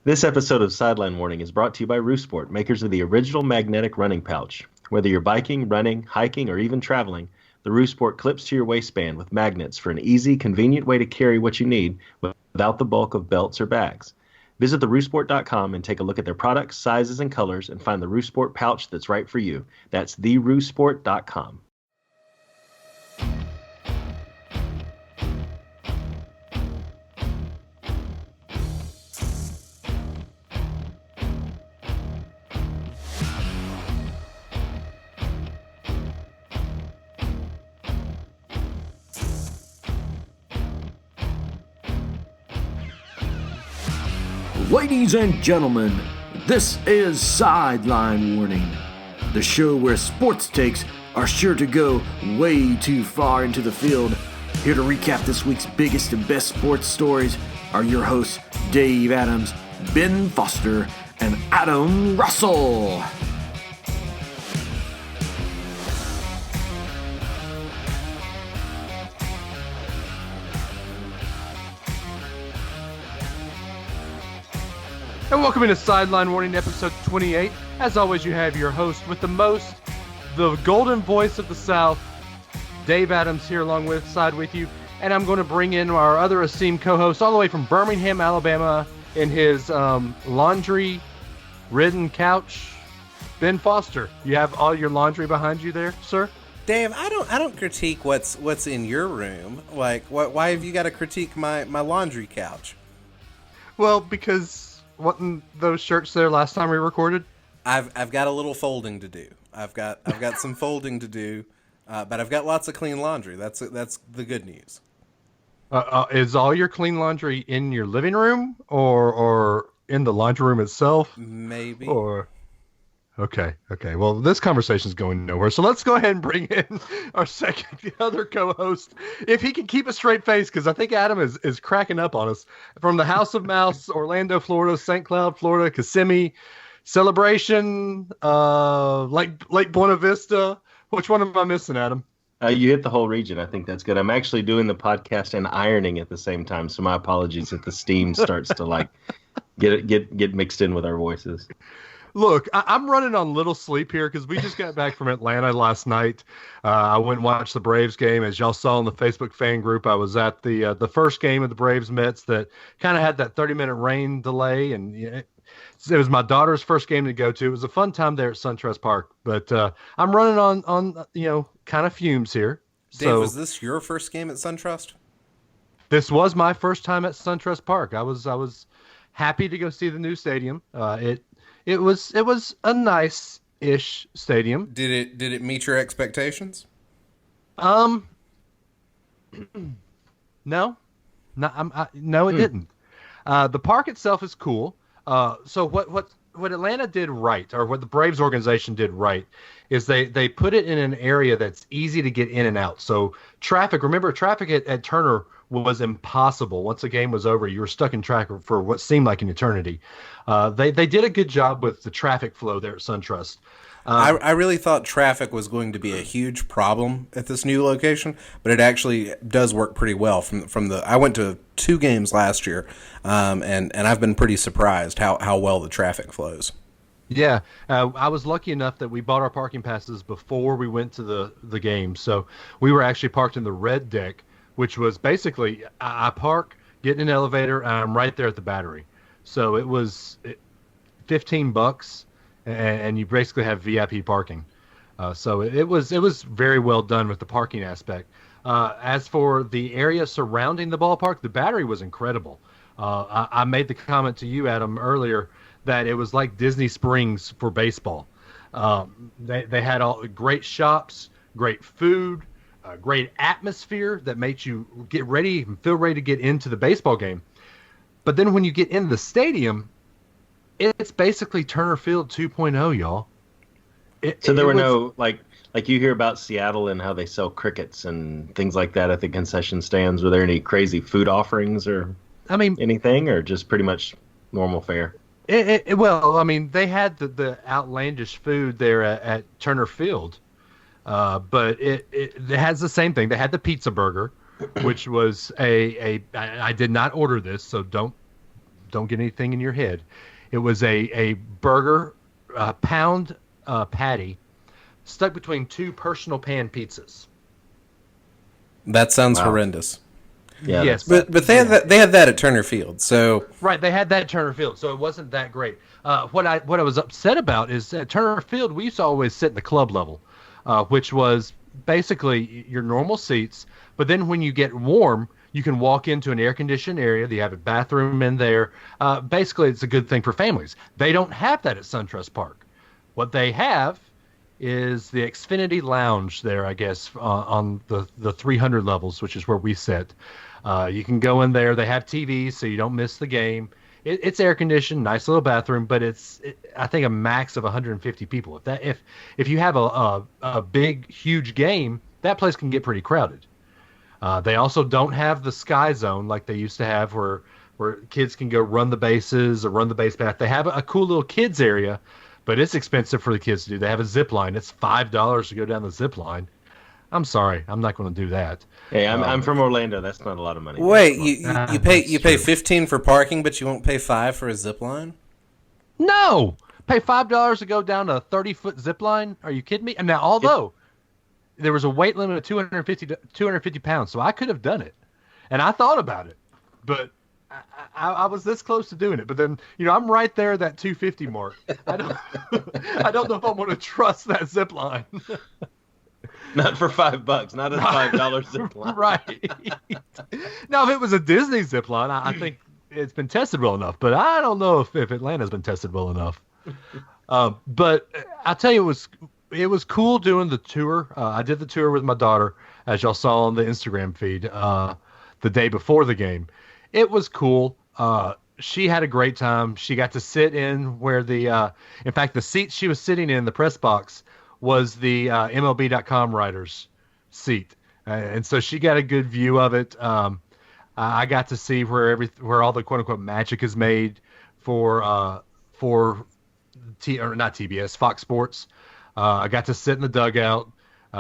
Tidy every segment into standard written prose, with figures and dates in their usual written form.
This episode of Sideline Warning is brought to you by Roosport, makers of the original magnetic running pouch. Whether you're biking, running, hiking, or even traveling, the Roosport clips to your waistband with magnets for an easy, convenient way to carry what you need without the bulk of belts or bags. Visit theroosport.com and take a look at their products, sizes, and colors and find the Roosport pouch that's right for you. That's theroosport.com. Ladies and gentlemen, this is Sideline Warning, the show where sports takes are sure to go way too far into the field. Here to recap this week's biggest and best sports stories are your hosts, Dave Adams, Ben Foster, and Adam Russell. And welcome into Sideline Warning, episode 28. As always, you have your host with the most, the golden voice of the South, Dave Adams, here along with you. And I'm going to bring in our other esteemed co-host all the way from Birmingham, Alabama, in his laundry-ridden couch, Ben Foster. You have all your laundry behind you there, sir? Dave, I don't critique what's in your room. Like, why have you got to critique my laundry couch? Well, because wasn't those shirts there last time we recorded? I've got a little folding to do. I've got some folding to do, but I've got lots of clean laundry. That's the good news. Is all your clean laundry in your living room or in the laundry room itself? Maybe. Or Okay. Well, this conversation is going nowhere. So let's go ahead and bring in the other co-host, if he can keep a straight face, because I think Adam is cracking up on us. From the House of Mouse, Orlando, Florida, St. Cloud, Florida, Kissimmee, Celebration, Lake Buena Vista. Which one am I missing, Adam? You hit the whole region. I think that's good. I'm actually doing the podcast and ironing at the same time, so my apologies if the steam starts to get mixed in with our voices. Look, I'm running on little sleep here because we just got back from Atlanta last night. I went and watched the Braves game. As y'all saw in the Facebook fan group, I was at the first game of the Braves-Mets that kind of had that 30-minute rain delay, and it was my daughter's first game to go to. It was a fun time there at SunTrust Park, but I'm running on kind of fumes here. Dave, was this your first game at SunTrust? This was my first time at SunTrust Park. I was happy to go see the new stadium. It was a nice-ish stadium. Did it meet your expectations? No, no, it didn't. The park itself is cool. So what Atlanta did right, or what the Braves organization did right, is they put it in an area that's easy to get in and out. So traffic at Turner was impossible. Once the game was over, you were stuck in traffic for what seemed like an eternity. They did a good job with the traffic flow there at SunTrust. I really thought traffic was going to be a huge problem at this new location, but it actually does work pretty well. I went to 2 games last year, and I've been pretty surprised how well the traffic flows. Yeah, I was lucky enough that we bought our parking passes before we went to the game, so we were actually parked in the red deck, which was basically I park, get in an elevator, and I'm right there at the Battery. So it was $15, and you basically have VIP parking. So it was very well done with the parking aspect. As for the area surrounding the ballpark, the Battery was incredible. I made the comment to you, Adam, earlier that it was like Disney Springs for baseball. They had all great shops, great food, great atmosphere that made you get ready and feel ready to get into the baseball game. But then when you get into the stadium, it's basically Turner Field 2.0, y'all. So there were no, like you hear about Seattle and how they sell crickets and things like that at the concession stands. Were there any crazy food offerings or anything, or just pretty much normal fare? Well, they had the outlandish food there at Turner Field. But it has the same thing. They had the pizza burger, which was I did not order this, so don't don't get anything in your head. It was a burger pound patty stuck between two personal pan pizzas. That sounds horrendous. Yeah, yes, but they had that at Turner Field. So right, they had that at Turner Field, so it wasn't that great. What I was upset about is at Turner Field we used to always sit in the club level, which was basically your normal seats. But then when you get warm, you can walk into an air-conditioned area. They have a bathroom in there. Basically, it's a good thing for families. They don't have that at SunTrust Park. What they have is the Xfinity Lounge there, I guess, on the 300 levels, which is where we sit. You can go in there. They have TVs, so you don't miss the game. It's air-conditioned, nice little bathroom, but I think a max of 150 people. If you have a big, huge game, that place can get pretty crowded. They also don't have the Sky Zone like they used to have where kids can go run the bases or run the base path. They have a cool little kids area, but it's expensive for the kids to do. They have a zip line. It's $5 to go down the zip line. I'm sorry, I'm not going to do that. Hey, I'm from Orlando. That's not a lot of money. Wait, you pay 15 for parking, but you won't pay $5 for a zip line? No, pay $5 to go down a 30-foot zip line. Are you kidding me? And now, although there was a weight limit of 250 pounds, so I could have done it, and I thought about it, but I was this close to doing it. But then, I'm right there at that 250 mark. I don't know if I want to trust that zip line. Not for $5. Not a $5 zip line. Right. Now, if it was a Disney zip line, I think it's been tested well enough. But I don't know if Atlanta's been tested well enough. But I'll tell you, it was cool doing the tour. I did the tour with my daughter, as y'all saw on the Instagram feed, the day before the game. It was cool. She had a great time. She got to sit in where in fact, the seat she was sitting in, the press box, was the MLB.com writer's seat. And so she got a good view of it. I got to see where all the quote-unquote magic is made for not TBS, Fox Sports. I got to sit in the dugout.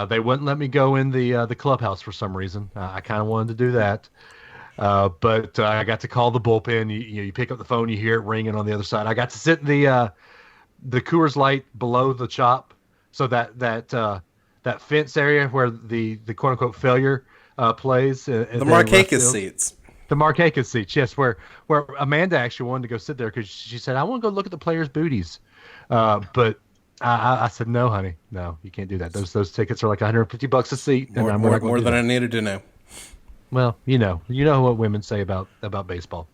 They wouldn't let me go in the clubhouse for some reason. I kind of wanted to do that. But I got to call the bullpen. You pick up the phone, you hear it ringing on the other side. I got to sit in the Coors Light below the chop. So that fence area where the quote unquote failure plays. The Markakis seats. The Markakis seats, yes, where Amanda actually wanted to go sit there because she said, I want to go look at the players' booties. But I said, no, honey, no, you can't do that. Those tickets are like $150 a seat. More than I needed to know. Well, you know what women say about baseball.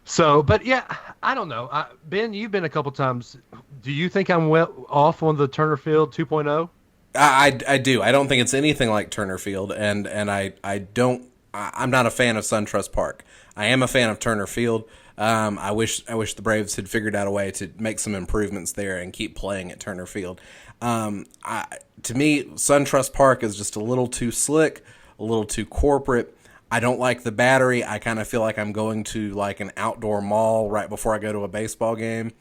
So, but yeah, I don't know. Ben, you've been a couple times. Do you think I'm off on the Turner Field 2.0? I do. I don't think it's anything like Turner Field, and I'm not a fan of SunTrust Park. I am a fan of Turner Field. I wish the Braves had figured out a way to make some improvements there and keep playing at Turner Field. To me, SunTrust Park is just a little too slick, a little too corporate. I don't like the Battery. I kind of feel like I'm going to like an outdoor mall right before I go to a baseball game.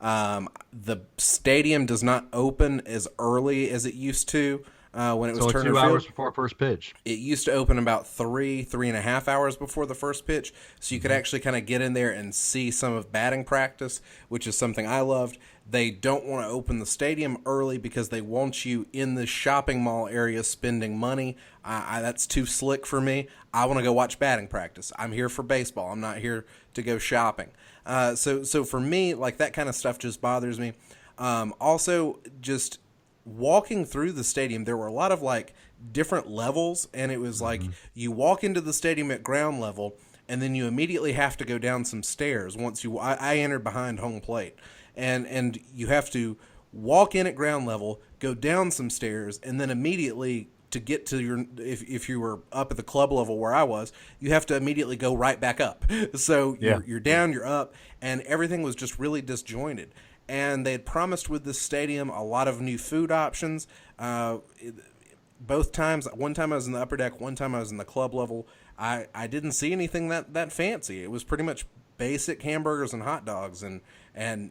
The stadium does not open as early as it used to when it was Turner Field. 2 hours before first pitch. It used to open about 3.5 hours before the first pitch, so you could actually kind of get in there and see some of batting practice, which is something I loved. They don't want to open the stadium early because they want you in the shopping mall area spending money. That's too slick for me. I want to go watch batting practice. I'm here for baseball. I'm not here to go shopping. So for me, like that kind of stuff just bothers me. Also, just walking through the stadium, there were a lot of like different levels, and it was like you walk into the stadium at ground level, and then you immediately have to go down some stairs. I entered behind home plate. And you have to walk in at ground level, go down some stairs, and then immediately to get to your if you were up at the club level where I was, you have to immediately go right back up. So you're down, you're up, and everything was just really disjointed. And they had promised with this stadium a lot of new food options. Both times, one time I was in the upper deck, one time I was in the club level. I didn't see anything that fancy. It was pretty much basic hamburgers and hot dogs and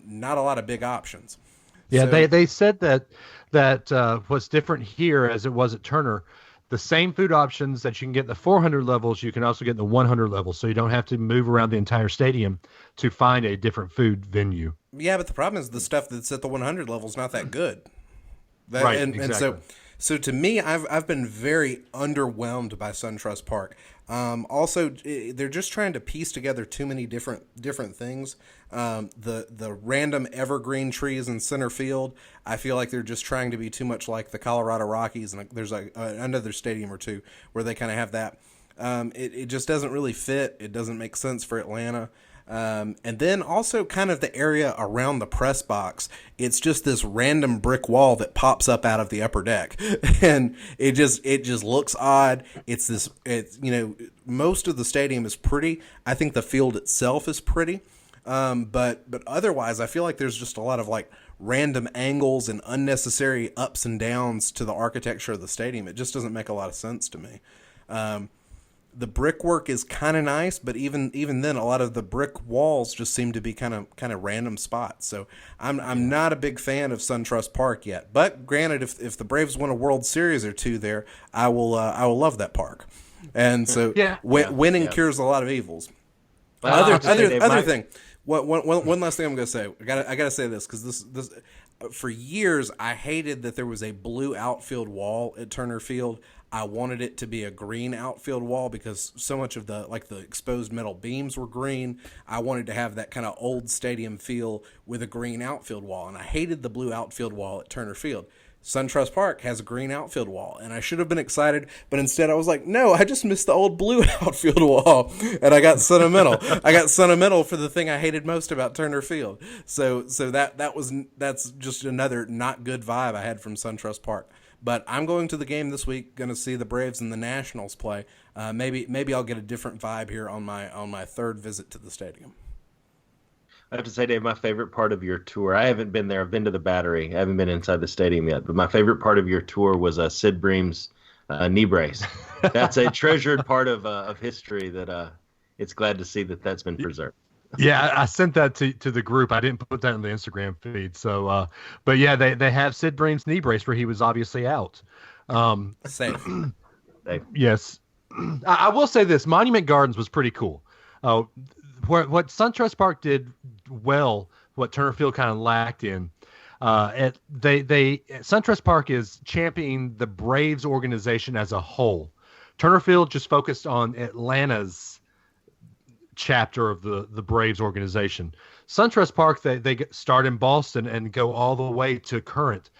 not a lot of big options. Yeah, so, they said that what's different here as it was at Turner, the same food options that you can get in the 400 levels, you can also get in the 100 levels. So you don't have to move around the entire stadium to find a different food venue. Yeah, but the problem is the stuff that's at the 100 level is not that good. Right, And exactly. so to me, I've been very underwhelmed by SunTrust Park. Also, they're just trying to piece together too many different things. The random evergreen trees in center field, I feel like they're just trying to be too much like the Colorado Rockies, and there's another stadium or two where they kind of have that. It just doesn't really fit. It doesn't make sense for Atlanta. And then also kind of the area around the press box, it's just this random brick wall that pops up out of the upper deck. And it just looks odd. Most of the stadium is pretty. I think the field itself is pretty. But otherwise, I feel like there's just a lot of like random angles and unnecessary ups and downs to the architecture of the stadium. It just doesn't make a lot of sense to me. The brickwork is kind of nice, but even then, a lot of the brick walls just seem to be kind of random spots. So I'm not a big fan of SunTrust Park yet. But granted, if the Braves win a World Series or two there, I will love that park. And so winning cures a lot of evils. Well, Other thing. One last thing I'm going to say. I got to say this because this for years I hated that there was a blue outfield wall at Turner Field. I wanted it to be a green outfield wall because so much of the exposed metal beams were green. I wanted to have that kind of old stadium feel with a green outfield wall, and I hated the blue outfield wall at Turner Field. SunTrust Park has a green outfield wall, and I should have been excited, but instead I was like, no, I just missed the old blue outfield wall, and I got sentimental. I got sentimental for the thing I hated most about Turner Field. So that's just another not good vibe I had from SunTrust Park. But I'm going to the game this week, going to see the Braves and the Nationals play. Maybe I'll get a different vibe here on my third visit to the stadium. I have to say, Dave, my favorite part of your tour, I haven't been there. I've been to the Battery. I haven't been inside the stadium yet. But my favorite part of your tour was Sid Bream's knee brace. That's a treasured part of history that it's glad to see that's been preserved. Yeah, I sent that to the group. I didn't put that in the Instagram feed. So, but yeah, they have Sid Bream's knee brace where he was obviously out. Safe. Yes. I will say this, Monument Gardens was pretty cool. What SunTrust Park did well, what Turner Field kind of lacked in, SunTrust Park is championing the Braves organization as a whole. Turner Field just focused on Atlanta's chapter of the Braves organization. SunTrust Park, they start in Boston and go all the way to current.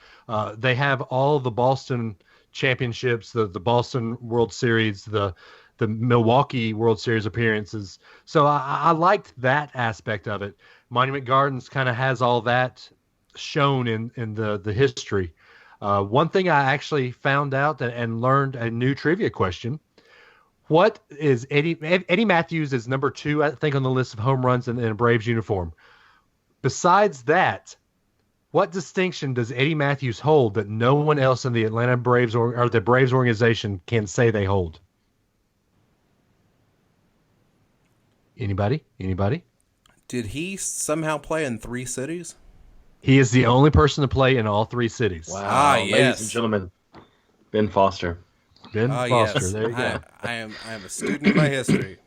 They have all of the Boston championships, the Boston World Series, the Milwaukee World Series appearances. So I liked that aspect of it. Monument Gardens kind of has all that shown in the history. One thing I actually found out and learned a new trivia question. What is Eddie Matthews is number 2, I think, on the list of home runs in a Braves uniform. Besides that, what distinction does Eddie Matthews hold that no one else in the Atlanta Braves or the Braves organization can say they hold? Anybody? Did he somehow play in 3 cities? He is the only person to play in all 3 cities. Wow, yes. Ladies and gentlemen, Ben Foster. Ben Foster. Yes. There you go. I am a student of my history.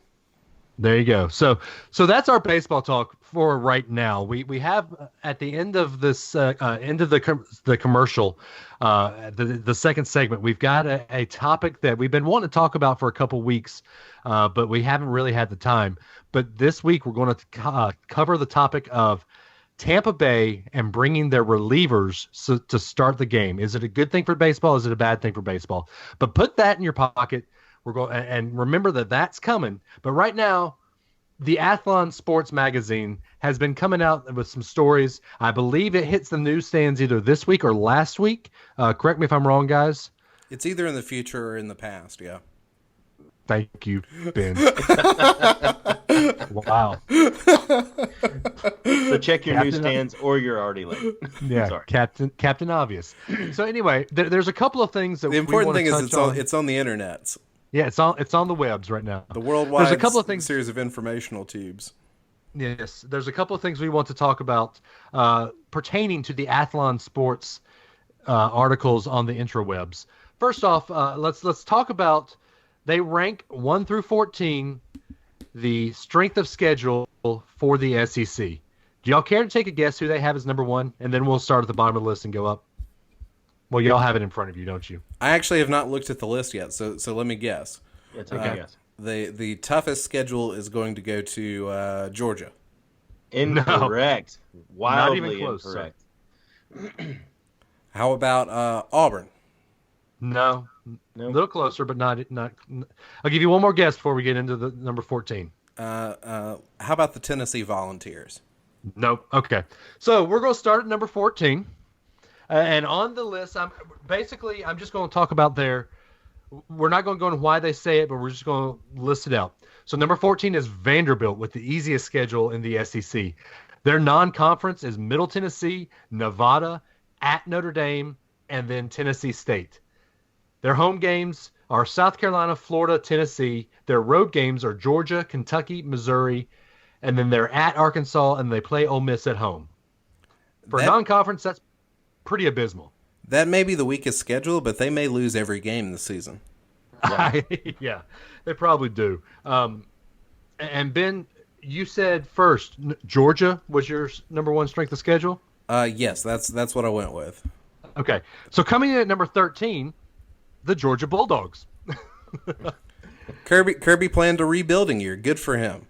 There you go. So that's our baseball talk for right now. We have at the end of this end of the commercial, the second segment, we've got a topic that we've been wanting to talk about for a couple weeks, but we haven't really had the time. But this week we're going to cover the topic of Tampa Bay and bringing their relievers to start the game. Is it a good thing for baseball? Is it a bad thing for baseball? But put that in your pocket. We're going and remember that's coming. But right now, the Athlon Sports Magazine has been coming out with some stories. I believe it hits the newsstands either this week or last week. Correct me if I'm wrong, guys. It's either in the future or in the past. Yeah. Thank you, Ben. Wow. So check your newsstands or you're already late. Yeah, Sorry. Captain Obvious. So anyway, there's a couple of things that The important thing is on. it's on the internet. Yeah, it's on the webs right now. The worldwide there's a couple of things, series of informational tubes. Yes, there's a couple of things we want to talk about pertaining to the Athlon Sports articles on the intrawebs. First off, let's talk about they rank 1 through 14 the strength of schedule for the SEC. Do y'all care to take a guess who they have as number 1, and then we'll start at the bottom of the list and go up? Well, y'all have it in front of you, don't you? I actually have not looked at the list yet, so let me guess. Yeah, take a guess. The toughest schedule is going to go to Georgia. Incorrect. No. Wildly Not even close, incorrect. How about Auburn? No. Nope. A little closer, but not. I'll give you one more guess before we get into the number 14. How about the Tennessee Volunteers? Nope. Okay. So we're going to start at number 14. And on the list, I'm just going to talk about we're not going to go into why they say it, but we're just going to list it out. So number 14 is Vanderbilt with the easiest schedule in the SEC. Their non-conference is Middle Tennessee, Nevada, at Notre Dame, and then Tennessee State. Their home games are South Carolina, Florida, Tennessee. Their road games are Georgia, Kentucky, Missouri, and then they're at Arkansas, and they play Ole Miss at home. For non-conference, that's pretty abysmal. That may be the weakest schedule, but they may lose every game this season. Yeah, yeah, they probably do. And Ben, you said first Georgia was your number 1 strength of schedule? Yes, that's what I went with. Okay, so coming in at number 13, the Georgia Bulldogs. Kirby planned a rebuilding year. Good for him.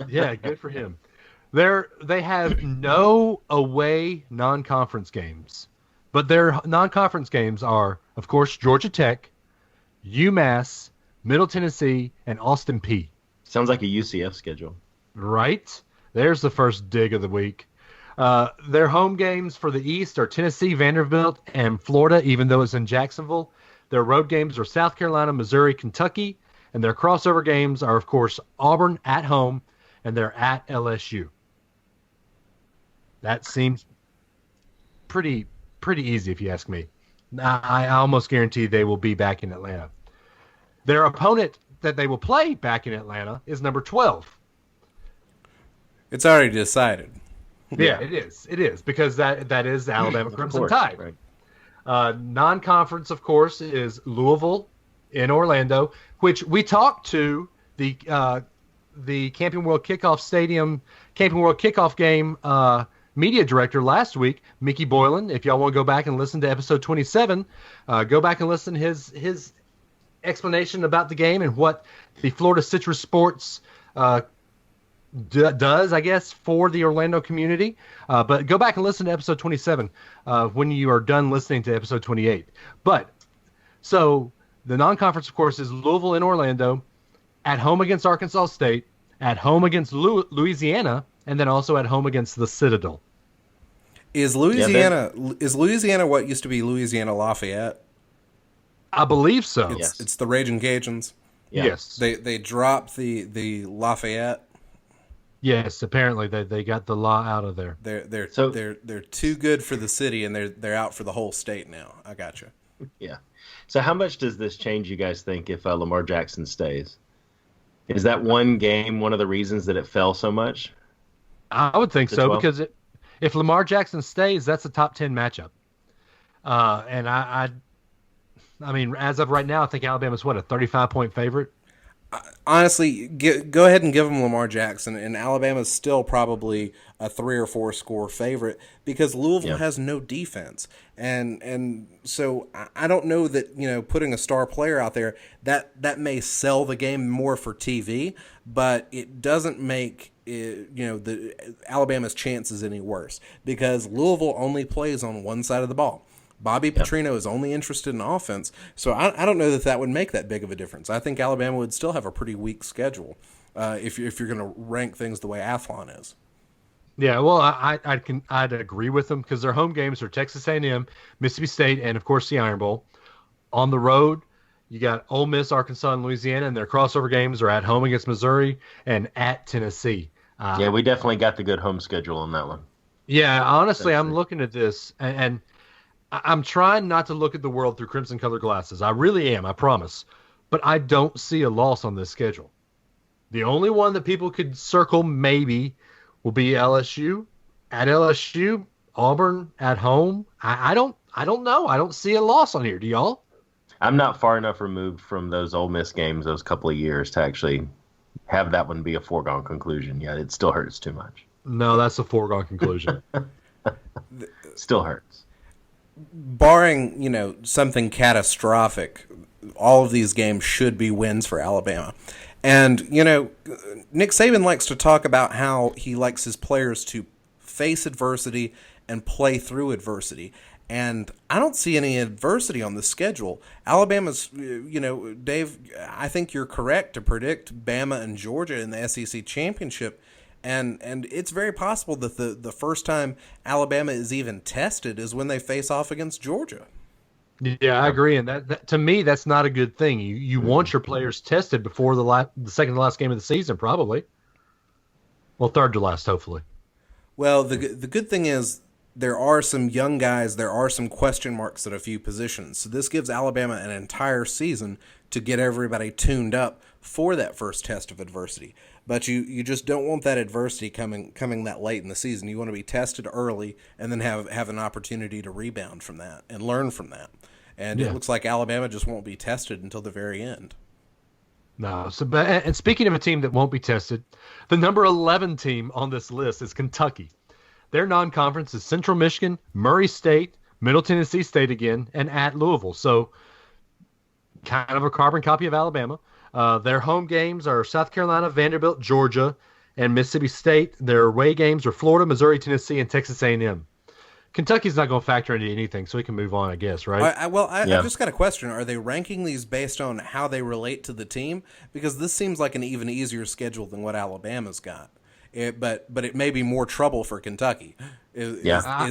Yeah, good for him. They have no away non-conference games, but their non-conference games are, of course, Georgia Tech, UMass, Middle Tennessee, and Austin Peay. Sounds like a UCF schedule. Right? There's the first dig of the week. Their home games for the East are Tennessee, Vanderbilt, and Florida, even though it's in Jacksonville. Their road games are South Carolina, Missouri, Kentucky, and their crossover games are, of course, Auburn at home, and they're at LSU. That seems pretty easy if you ask me. I almost guarantee they will be back in Atlanta. Their opponent that they will play back in Atlanta is number 12. It's already decided. Yeah, it is because that is the Alabama Crimson Tide. Right. Non-conference, of course, is Louisville in Orlando, which we talked to the Camping World Kickoff game media director last week, Mickey Boylan. If y'all want to go back and listen to episode 27, go back and listen to his explanation about the game and what the Florida Citrus Sports does, I guess, for the Orlando community. But go back and listen to episode 27 when you are done listening to episode 28. But so the non-conference, of course, is Louisville in Orlando, at home against Arkansas State, at home against Louisiana, and then also at home against the Citadel. Is Louisiana what used to be Louisiana Lafayette? I believe so. It's the Raging Cajuns. Yeah. Yes. They dropped the Lafayette. Yes, apparently they got the law out of there. They're too good for the city, and they're out for the whole state now. I gotcha. Yeah. So how much does this change, you guys think, if Lamar Jackson stays? Is that one game one of the reasons that it fell so much? I would think so, because if Lamar Jackson stays, that's a top 10 matchup. And I mean, as of right now, I think Alabama's a 35-point favorite? Honestly, go ahead and give them Lamar Jackson, and Alabama's still probably a 3 or 4 score favorite because Louisville has no defense, and so I don't know that putting a star player out there that may sell the game more for TV, but it doesn't make the Alabama's chances any worse because Louisville only plays on one side of the ball. Bobby Petrino is only interested in offense, so I don't know that would make that big of a difference. I think Alabama would still have a pretty weak schedule if you're going to rank things the way Athlon is. Yeah, well, I'd agree with them because their home games are Texas A&M, Mississippi State, and of course the Iron Bowl. On the road, you got Ole Miss, Arkansas, and Louisiana, and their crossover games are at home against Missouri and at Tennessee. Yeah, we definitely got the good home schedule on that one. Yeah, honestly, I'm looking at this and I'm trying not to look at the world through crimson-colored glasses. I really am, I promise. But I don't see a loss on this schedule. The only one that people could circle maybe will be LSU. At LSU, Auburn at home. I don't know. I don't see a loss on here. Do y'all? I'm not far enough removed from those Ole Miss games those couple of years to actually have that one be a foregone conclusion. Yeah, it still hurts too much. No, that's a foregone conclusion. Still hurts. Barring, something catastrophic, all of these games should be wins for Alabama. And, Nick Saban likes to talk about how he likes his players to face adversity and play through adversity. And I don't see any adversity on the schedule. Alabama's, Dave, I think you're correct to predict Bama and Georgia in the SEC championship. And it's very possible that the first time Alabama is even tested is when they face off against Georgia. Yeah, I agree. And that to me, that's not a good thing. You want your players tested before the second to last game of the season, probably. Well, third to last, hopefully. Well, the good thing is there are some young guys, there are some question marks at a few positions. So this gives Alabama an entire season to get everybody tuned up for that first test of adversity. But you just don't want that adversity coming that late in the season. You want to be tested early and then have an opportunity to rebound from that and learn from that. And It looks like Alabama just won't be tested until the very end. No. And speaking of a team that won't be tested, the number 11 team on this list is Kentucky. Their non-conference is Central Michigan, Murray State, Middle Tennessee State again, and at Louisville. So kind of a carbon copy of Alabama. Their home games are South Carolina, Vanderbilt, Georgia, and Mississippi State. Their away games are Florida, Missouri, Tennessee, and Texas A&M. Kentucky's not going to factor into anything, so we can move on, I guess, right? I've just got a question. Are they ranking these based on how they relate to the team? Because this seems like an even easier schedule than what Alabama's got. But it may be more trouble for Kentucky. Yeah.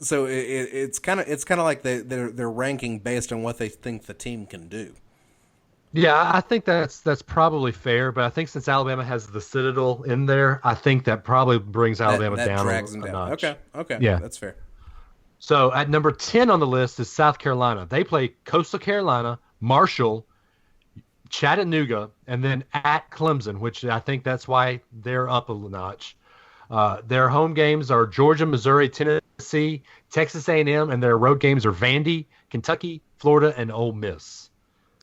So it's kind of like they're ranking based on what they think the team can do. Yeah, I think that's probably fair, but I think since Alabama has the Citadel in there, I think that probably brings Alabama that down drags a them down. notch. Okay, yeah, that's fair. So at number 10 on the list is South Carolina. They play Coastal Carolina, Marshall, Chattanooga, and then at Clemson, which I think that's why they're up a notch. Their home games are Georgia, Missouri, Tennessee, Texas A&M, and their road games are Vandy, Kentucky, Florida, and Ole Miss.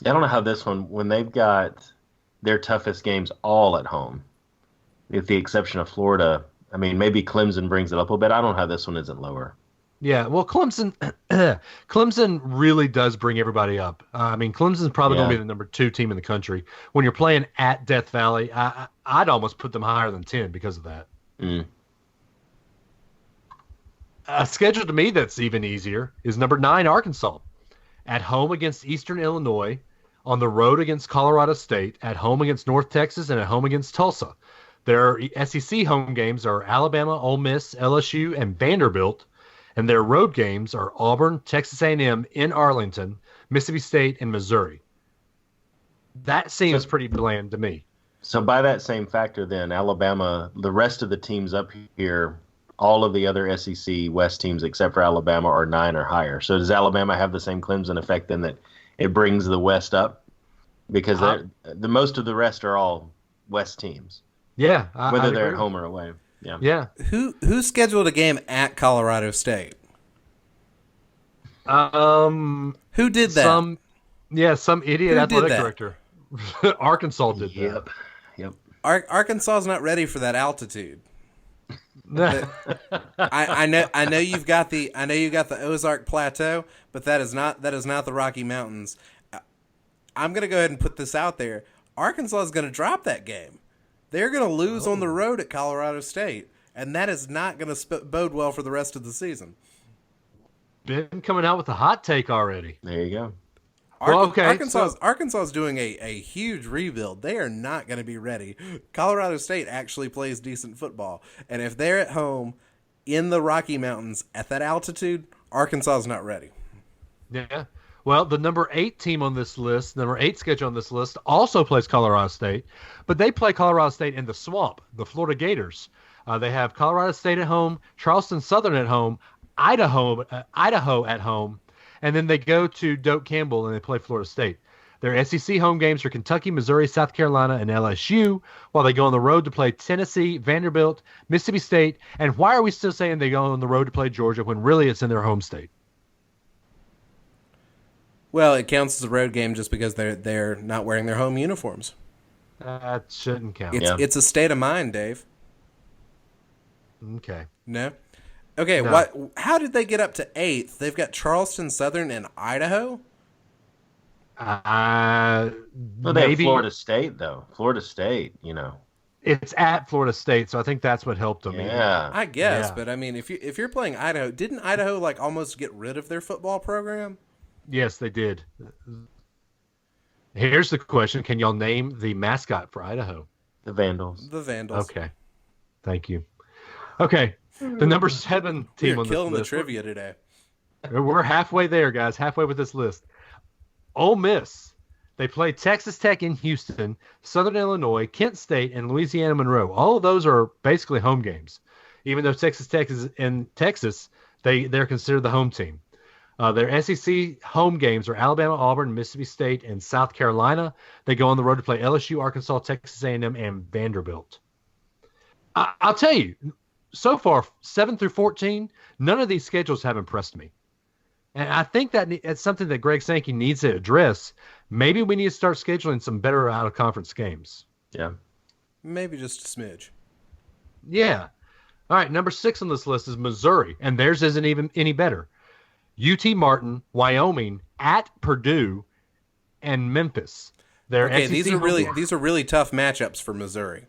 I don't know how this one, when they've got their toughest games all at home, with the exception of Florida. I mean, maybe Clemson brings it up a little bit. I don't know how this one isn't lower. Yeah, well, Clemson really does bring everybody up. I mean, Clemson's probably going to be the number 2 team in the country. When you're playing at Death Valley, I'd almost put them higher than 10 because of that. A schedule to me that's even easier is number 9, Arkansas. At home against Eastern Illinois, on the road against Colorado State, at home against North Texas, and at home against Tulsa. Their SEC home games are Alabama, Ole Miss, LSU, and Vanderbilt. And their road games are Auburn, Texas A&M, in Arlington, Mississippi State, and Missouri. That seems pretty bland to me. So by that same factor then, Alabama, the rest of the teams up here, all of the other SEC West teams except for Alabama are 9 or higher. So does Alabama have the same Clemson effect then that it brings the West up? Because the most of the rest are all West teams. Yeah. Whether they're at home or away. Yeah. Who scheduled a game at Colorado State? Who did that? Some idiot athletic director. Arkansas did that. Yep. Arkansas is not ready for that altitude. I know you've got the Ozark Plateau, but that is not the Rocky Mountains. I'm going to go ahead and put this out there. Arkansas is going to drop that game. They're going to lose on the road at Colorado State, and that is not going to bode well for the rest of the season. Been coming out with a hot take already. There you go. Arkansas is doing a huge rebuild. They are not going to be ready. Colorado State actually plays decent football, and if they're at home in the Rocky Mountains at that altitude, Arkansas is not ready. Yeah. Well, the number 8 team on this list, number 8 schedule on this list, also plays Colorado State, but they play Colorado State in the swamp, the Florida Gators. They have Colorado State at home, Charleston Southern at home, Idaho at home, and then they go to Doak Campbell and they play Florida State. Their SEC home games are Kentucky, Missouri, South Carolina, and LSU, while they go on the road to play Tennessee, Vanderbilt, Mississippi State. And why are we still saying they go on the road to play Georgia when really it's in their home state? Well, it counts as a road game just because they're not wearing their home uniforms. That shouldn't count. It's a state of mind, Dave. Okay. No? Okay, No. How did they get up to 8th? They've got Charleston Southern and Idaho? Well, they have Florida State, though. Florida State, It's at Florida State, so I think that's what helped them. Yeah. I guess, Yeah. but I mean, if you're playing Idaho, didn't Idaho like almost get rid of their football program? Yes, they did. Here's the question. Can y'all name the mascot for Idaho? The Vandals. The Vandals. Okay. Thank you. Okay. The number 7 team We're on killing this the list. trivia today. We're halfway there, guys. Halfway with this list. Ole Miss. They play Texas Tech in Houston, Southern Illinois, Kent State, and Louisiana Monroe. All of those are basically home games. Even though Texas Tech is in Texas, they're considered the home team. Their SEC home games are Alabama, Auburn, Mississippi State, and South Carolina. They go on the road to play LSU, Arkansas, Texas A&M, and Vanderbilt. I'll tell you, so far, 7 through 14, none of these schedules have impressed me. And I think that it's something that Greg Sankey needs to address. Maybe we need to start scheduling some better out-of-conference games. Yeah. Maybe just a smidge. Yeah. All right, number 6 on this list is Missouri, and theirs isn't even any better. UT Martin, Wyoming, at Purdue, and Memphis. Okay, these are really tough matchups for Missouri.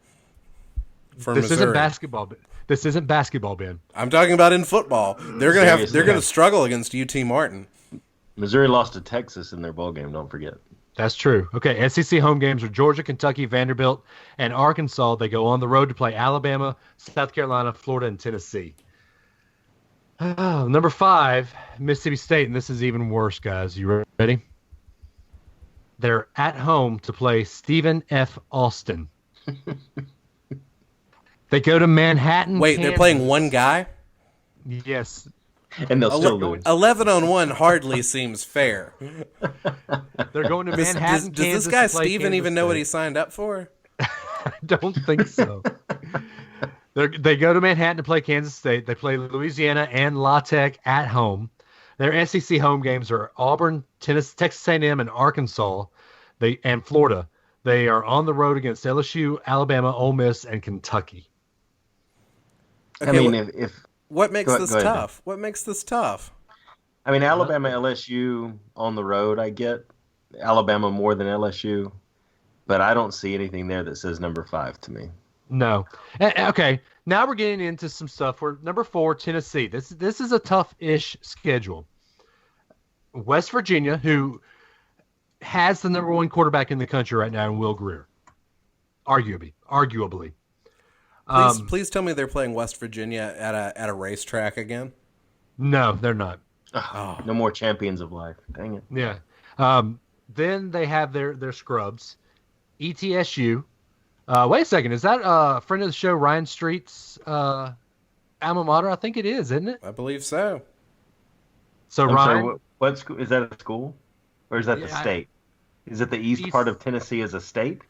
This isn't basketball. This isn't basketball, Ben. I'm talking about in football. They're gonna struggle against UT Martin. Missouri lost to Texas in their bowl game. Don't forget. That's true. Okay, SEC home games are Georgia, Kentucky, Vanderbilt, and Arkansas. They go on the road to play Alabama, South Carolina, Florida, and Tennessee. Number 5, Mississippi State, and this is even worse, guys. You ready? They're at home to play Stephen F. Austin. They go to Manhattan. Wait, Kansas. they're playing one guy? Yes. And they'll still lose. 11-on-1 hardly seems fair. They're going to Manhattan, Does Kansas. this guy to play Steven Kansas even know State. what he signed up for? I don't think so. They go to Manhattan to play Kansas State. They play Louisiana and La Tech at home. Their SEC home games are Auburn, Tennessee, Texas A&M, and Arkansas. And Florida. They are on the road against LSU, Alabama, Ole Miss, and Kentucky. Okay, I mean, what makes this tough? What makes this tough? I mean, Alabama, LSU on the road, I get. Alabama more than LSU. But I don't see anything there that says number 5 to me. No. Okay, now we're getting into some stuff. We're number 4, Tennessee. This is a tough-ish schedule. West Virginia, who has the number 1 quarterback in the country right now in Will Grier. Arguably. Please tell me they're playing West Virginia at a racetrack again. No, they're not. Oh, no more champions of life. Dang it. Yeah. Then they have their scrubs. ETSU. Wait a second. Is that a friend of the show, Ryan Street's alma mater? I think it is, isn't it? I believe so. So I'm Ryan, sorry, what school is that? A school, or is that the state? Is it the east part of Tennessee as a state?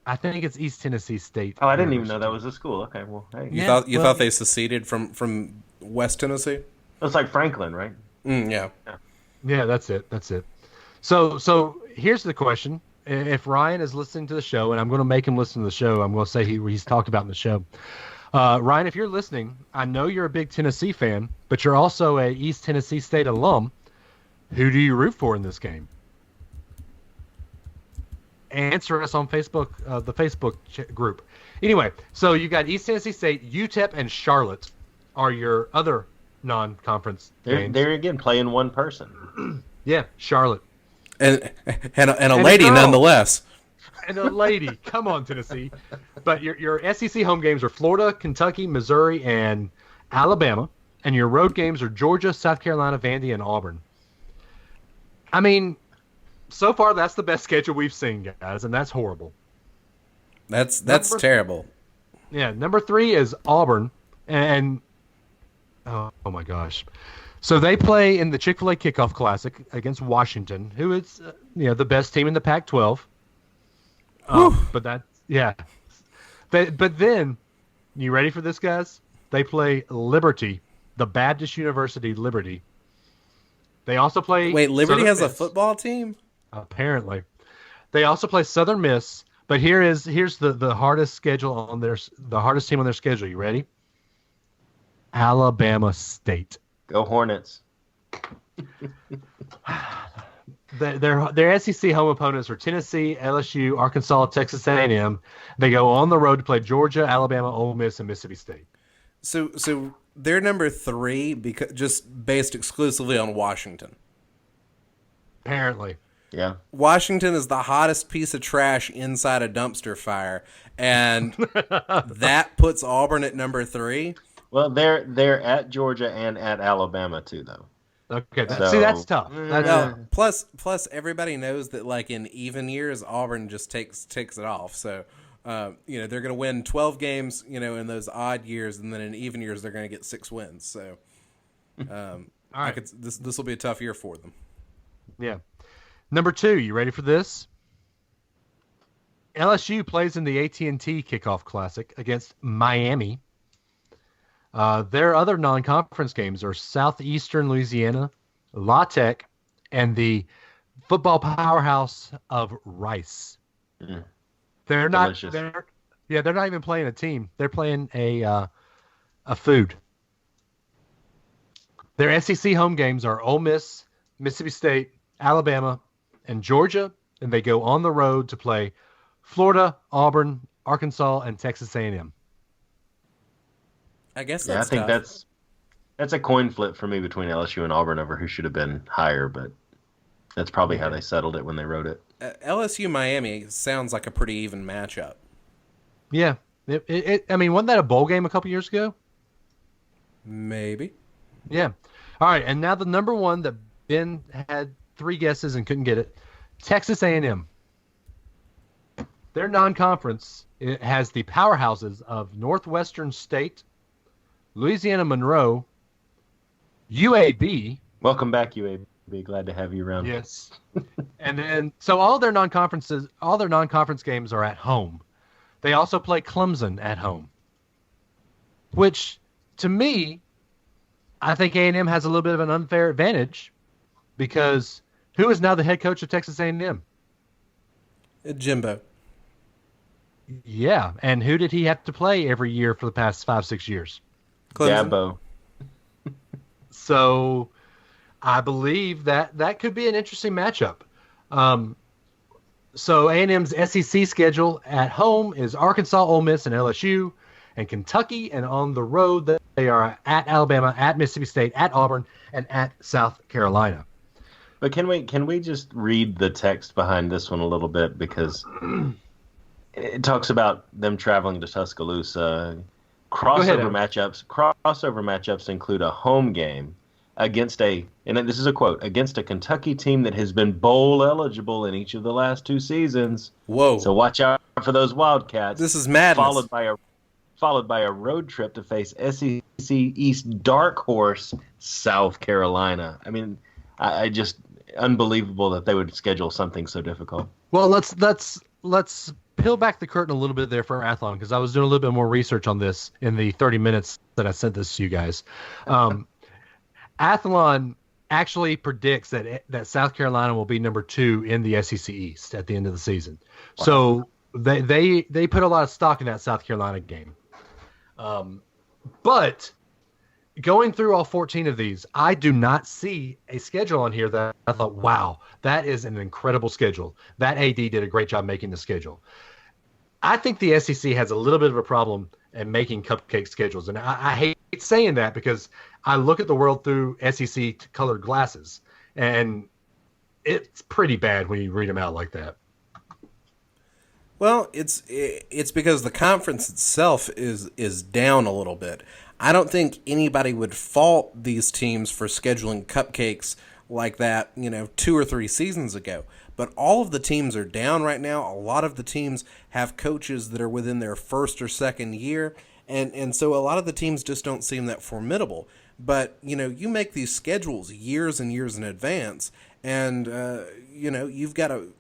I think it's East Tennessee State. Oh, I didn't even know that was a school. Okay, well, hey. You thought they seceded from West Tennessee? It's like Franklin, right? Yeah. Yeah, that's it. So here's the question. If Ryan is listening to the show, and I'm going to make him listen to the show, I'm going to say he's talked about in the show. Ryan, if you're listening, I know you're a big Tennessee fan, but you're also a East Tennessee State alum. Who do you root for in this game? Answer us on Facebook, the Facebook group. Anyway, so you got East Tennessee State, UTEP, and Charlotte are your other non-conference games. They're again playing one person. Yeah, Charlotte. And a lady nonetheless. And a lady. Come on, Tennessee. But your SEC home games are Florida, Kentucky, Missouri, and Alabama. And your road games are Georgia, South Carolina, Vandy, and Auburn. I mean, so far that's the best schedule we've seen, guys, and that's horrible. That's terrible. Yeah, number 3 is Auburn, and oh my gosh. So they play in the Chick-fil-A Kickoff Classic against Washington, who is the best team in the Pac-12. But then, you ready for this, guys? They play Liberty, the Baptist University Liberty, They also play. Wait, Liberty Southern has a Miss. football team? Apparently, they also play Southern Miss. But here's the hardest schedule on the hardest team on their schedule. You ready? Alabama State. Go Hornets. Their SEC home opponents are Tennessee, LSU, Arkansas, Texas A&M. They go on the road to play Georgia, Alabama, Ole Miss, and Mississippi State. So they're number 3 because just based exclusively on Washington. Apparently. Yeah. Washington is the hottest piece of trash inside a dumpster fire, and that puts Auburn at number 3. Well, they're at Georgia and at Alabama too, though. Okay, see, that's tough. Plus, everybody knows that like in even years, Auburn just takes it off. So, they're going to win 12 games, in those odd years, and then in even years they're going to get 6 wins. So, all right, this will be a tough year for them. Yeah. Number 2, you ready for this? LSU plays in the AT&T Kickoff Classic against Miami. Their other non-conference games are Southeastern Louisiana, La Tech, and the football powerhouse of Rice. Mm. They're Delicious. they're not even playing a team. They're playing a food. Their SEC home games are Ole Miss, Mississippi State, Alabama, and Georgia, and they go on the road to play Florida, Auburn, Arkansas, and Texas A&M. I guess I think that's a coin flip for me between LSU and Auburn over who should have been higher, but that's probably how they settled it when they wrote it. LSU Miami sounds like a pretty even matchup. Yeah. I mean, wasn't that a bowl game a couple years ago? Maybe. Yeah. All right, and now the number 1 that Ben had 3 guesses and couldn't get it, Texas A&M. Their non-conference, it has the powerhouses of Northwestern State, Louisiana Monroe, UAB. Welcome back, UAB. Glad to have you around. Yes. And then, so all their non-conference games are at home. They also play Clemson at home, which, to me, I think A&M has a little bit of an unfair advantage because who is now the head coach of Texas A&M? Jimbo. Yeah, and who did he have to play every year for the past 5-6 years? Clemson. Dabo. So I believe that could be an interesting matchup. So A&M's SEC schedule at home is Arkansas, Ole Miss, and LSU, and Kentucky, and on the road they are at Alabama, at Mississippi State, at Auburn, and at South Carolina. But can we just read the text behind this one a little bit, because it talks about them traveling to Tuscaloosa. Crossover matchups include a home game against and this is a quote, against a Kentucky team that has been bowl eligible in each of the last 2 seasons. Whoa. So watch out for those Wildcats. This is madness. Followed by a road trip to face SEC East dark horse South Carolina. I mean, I just unbelievable that they would schedule something so difficult. Well, let's peel back the curtain a little bit there for Athlon, because I was doing a little bit more research on this in the 30 minutes that I sent this to you guys. Athlon actually predicts that South Carolina will be number 2 in the SEC East at the end of the season. Wow. So they put a lot of stock in that South Carolina game. But going through all 14 of these, I do not see a schedule on here that I thought, wow, that is an incredible schedule. That AD did a great job making the schedule. I think the SEC has a little bit of a problem in making cupcake schedules. And I hate saying that because I look at the world through SEC colored glasses, and it's pretty bad when you read them out like that. Well, it's because the conference itself is down a little bit. I don't think anybody would fault these teams for scheduling cupcakes like that, 2 or 3 seasons ago. But all of the teams are down right now. A lot of the teams have coaches that are within their first or second year, and so a lot of the teams just don't seem that formidable. But, you make these schedules years and years in advance, and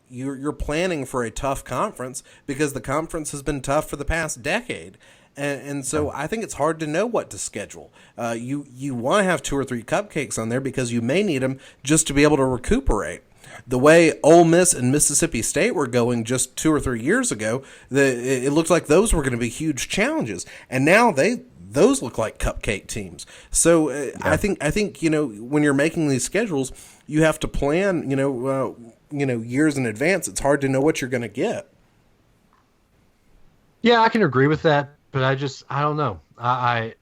you're planning for a tough conference because the conference has been tough for the past decade. And so I think it's hard to know what to schedule. You want to have 2 or 3 cupcakes on there because you may need them just to be able to recuperate. The way Ole Miss and Mississippi State were going just 2 or 3 years ago, it looked like those were going to be huge challenges, and now those look like cupcake teams. So I think when you're making these schedules, you have to plan years in advance. It's hard to know what you're going to get. Yeah, I can agree with that, but I don't know. I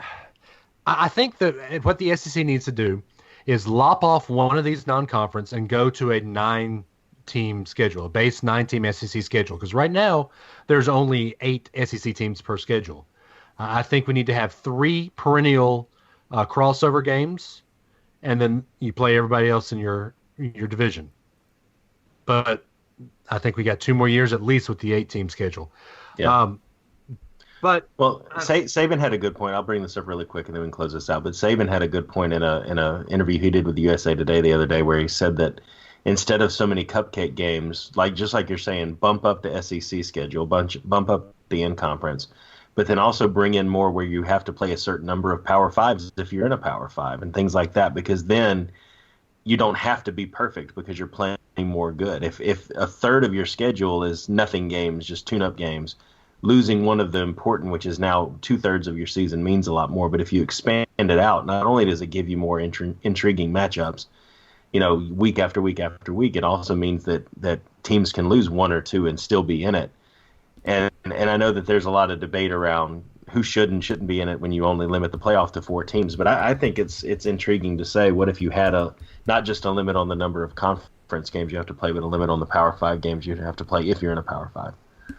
think that what the SEC needs to do is lop off one of these non-conference and go to a 9-team schedule, a base 9-team SEC schedule. Because right now there's only 8 SEC teams per schedule. I think we need to have 3 perennial crossover games, and then you play everybody else in your division. But I think we got 2 more years at least with the 8-team schedule. Yeah. Well, Saban had a good point. I'll bring this up really quick and then we can close this out. But Saban had a good point in a interview he did with the USA Today the other day, where he said that instead of so many cupcake games, just like you're saying, bump up the SEC schedule, bump up the in-conference, but then also bring in more where you have to play a certain number of Power Fives if you're in a Power Five and things like that, because then you don't have to be perfect because you're playing more good. If a third of your schedule is nothing games, just tune-up games, losing one of the important, which is now 2/3 of your season, means a lot more. But if you expand it out, not only does it give you more intriguing matchups, week after week after week, it also means that teams can lose 1 or 2 and still be in it. And I know that there's a lot of debate around who should and shouldn't be in it when you only limit the playoff to 4 teams. But I think it's intriguing to say, what if you had not just a limit on the number of conference games you have to play, but a limit on the Power 5 games you have to play if you're in a Power 5.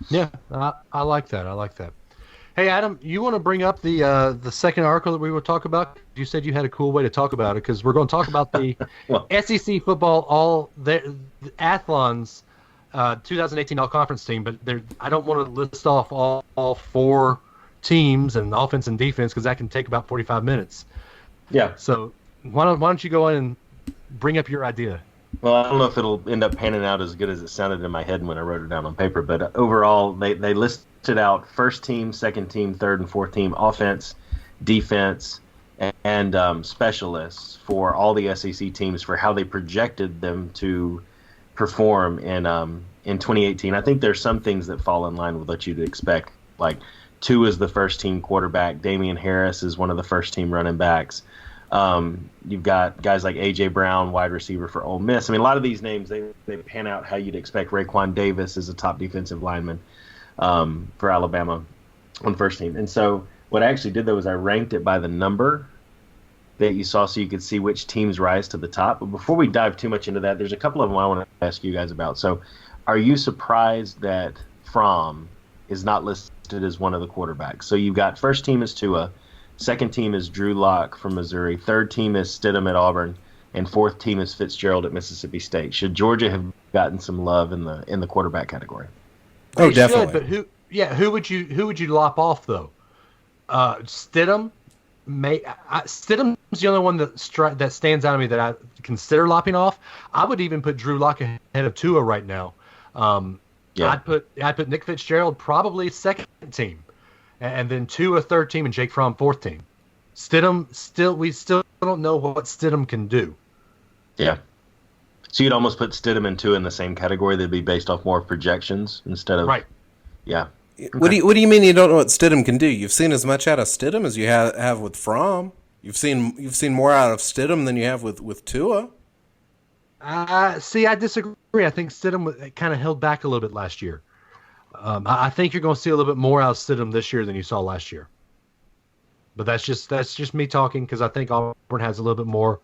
Yeah, I like that. Hey, Adam, you want to bring up the second article that we would talk about? You said you had a cool way to talk about it, because we're going to talk about the SEC football, the Athlon's 2018 all-conference team, but I don't want to list off all 4 teams and offense and defense, because that can take about 45 minutes. Yeah. So why don't you go in and bring up your idea? Well, I don't know if it'll end up panning out as good as it sounded in my head when I wrote it down on paper, but overall, they listed out first team, second team, third and fourth team offense, defense, and specialists for all the SEC teams for how they projected them to perform in 2018. I think there's some things that fall in line with what you'd expect. Like, Tua is the first team quarterback. Damian Harris is one of the first team running backs. You've got guys like A.J. Brown, wide receiver for Ole Miss. I mean, a lot of these names, they pan out how you'd expect. Raekwon Davis is a top defensive lineman for Alabama on first team. And so what I actually did, though, is I ranked it by the number that you saw so you could see which teams rise to the top. But before we dive too much into that, there's a couple of them I want to ask you guys about. So are you surprised that Fromm is not listed as one of the quarterbacks? So you've got first team is Tua. Second team is Drew Lock from Missouri. Third team is Stidham at Auburn, and fourth team is Fitzgerald at Mississippi State. Should Georgia have gotten some love in the quarterback category? Oh, definitely. But who would you lop off though? Stidham. Stidham's the only one that stands out to me that I consider lopping off. I would even put Drew Lock ahead of Tua right now. I'd put Nick Fitzgerald probably second team. And then Tua third team and Jake Fromm fourth team. Stidham we still don't know what Stidham can do. Yeah. So you'd almost put Stidham and Tua in the same category. They'd be based off more projections instead of right. Yeah. Okay. What do you mean you don't know what Stidham can do? You've seen as much out of Stidham as you have with Fromm. You've seen more out of Stidham than you have with Tua. See, I disagree. I think Stidham kind of held back a little bit last year. I think you're going to see a little bit more out of Stidham this year than you saw last year. But that's just me talking, because I think Auburn has a little bit more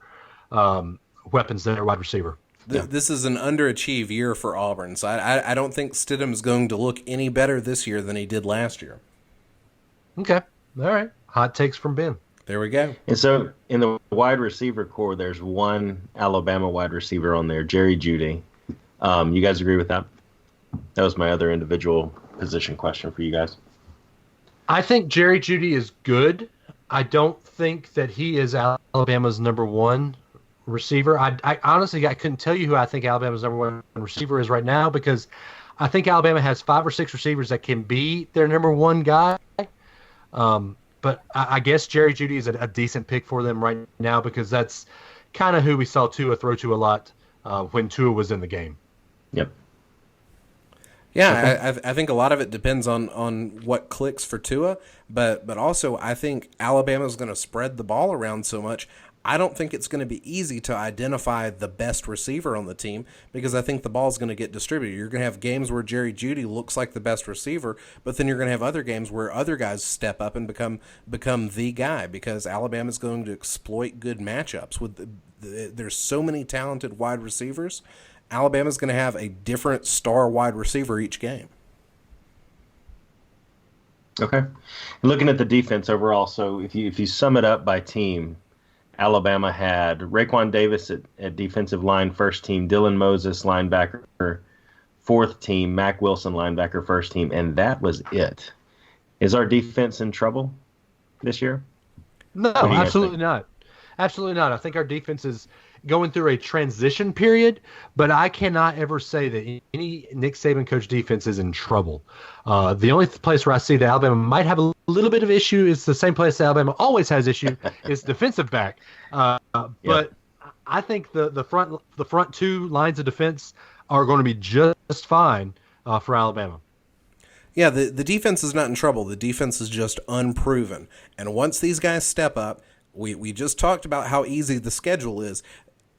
weapons than their wide receiver. This is an underachieved year for Auburn, so I don't think Stidham is going to look any better this year than he did last year. Okay. All right. Hot takes from Ben. There we go. And so in the wide receiver core, there's one Alabama wide receiver on there, Jerry Jeudy. You guys agree with that? That was my other individual position question for you guys. I think Jerry Jeudy is good. I don't think that he is Alabama's number one receiver. I honestly, I couldn't tell you who I think Alabama's number one receiver is right now, because I think Alabama has 5 or 6 receivers that can be their number one guy. But I guess Jerry Jeudy is a decent pick for them right now because that's kind of who we saw Tua throw to a lot when Tua was in the game. Yep. Yeah, I think a lot of it depends on what clicks for Tua, but also I think Alabama's going to spread the ball around so much. I don't think it's going to be easy to identify the best receiver on the team because I think the ball's going to get distributed. You're going to have games where Jerry Jeudy looks like the best receiver, but then you're going to have other games where other guys step up and become the guy because Alabama's going to exploit good matchups. There's so many talented wide receivers. Alabama's going to have a different star wide receiver each game. Okay. Looking at the defense overall, so if you sum it up by team, Alabama had Raekwon Davis at defensive line, first team, Dylan Moses, linebacker, fourth team, Mack Wilson, linebacker, first team, and that was it. Is our defense in trouble this year? No, absolutely not. Absolutely not. I think our defense is going through a transition period, but I cannot ever say that any Nick Saban coach defense is in trouble. The only place where I see that Alabama might have a little bit of issue is the same place Alabama always has issue is defensive back. But I think the front two lines of defense are going to be just fine for Alabama. Yeah, the defense is not in trouble. The defense is just unproven. And once these guys step up, we just talked about how easy the schedule is.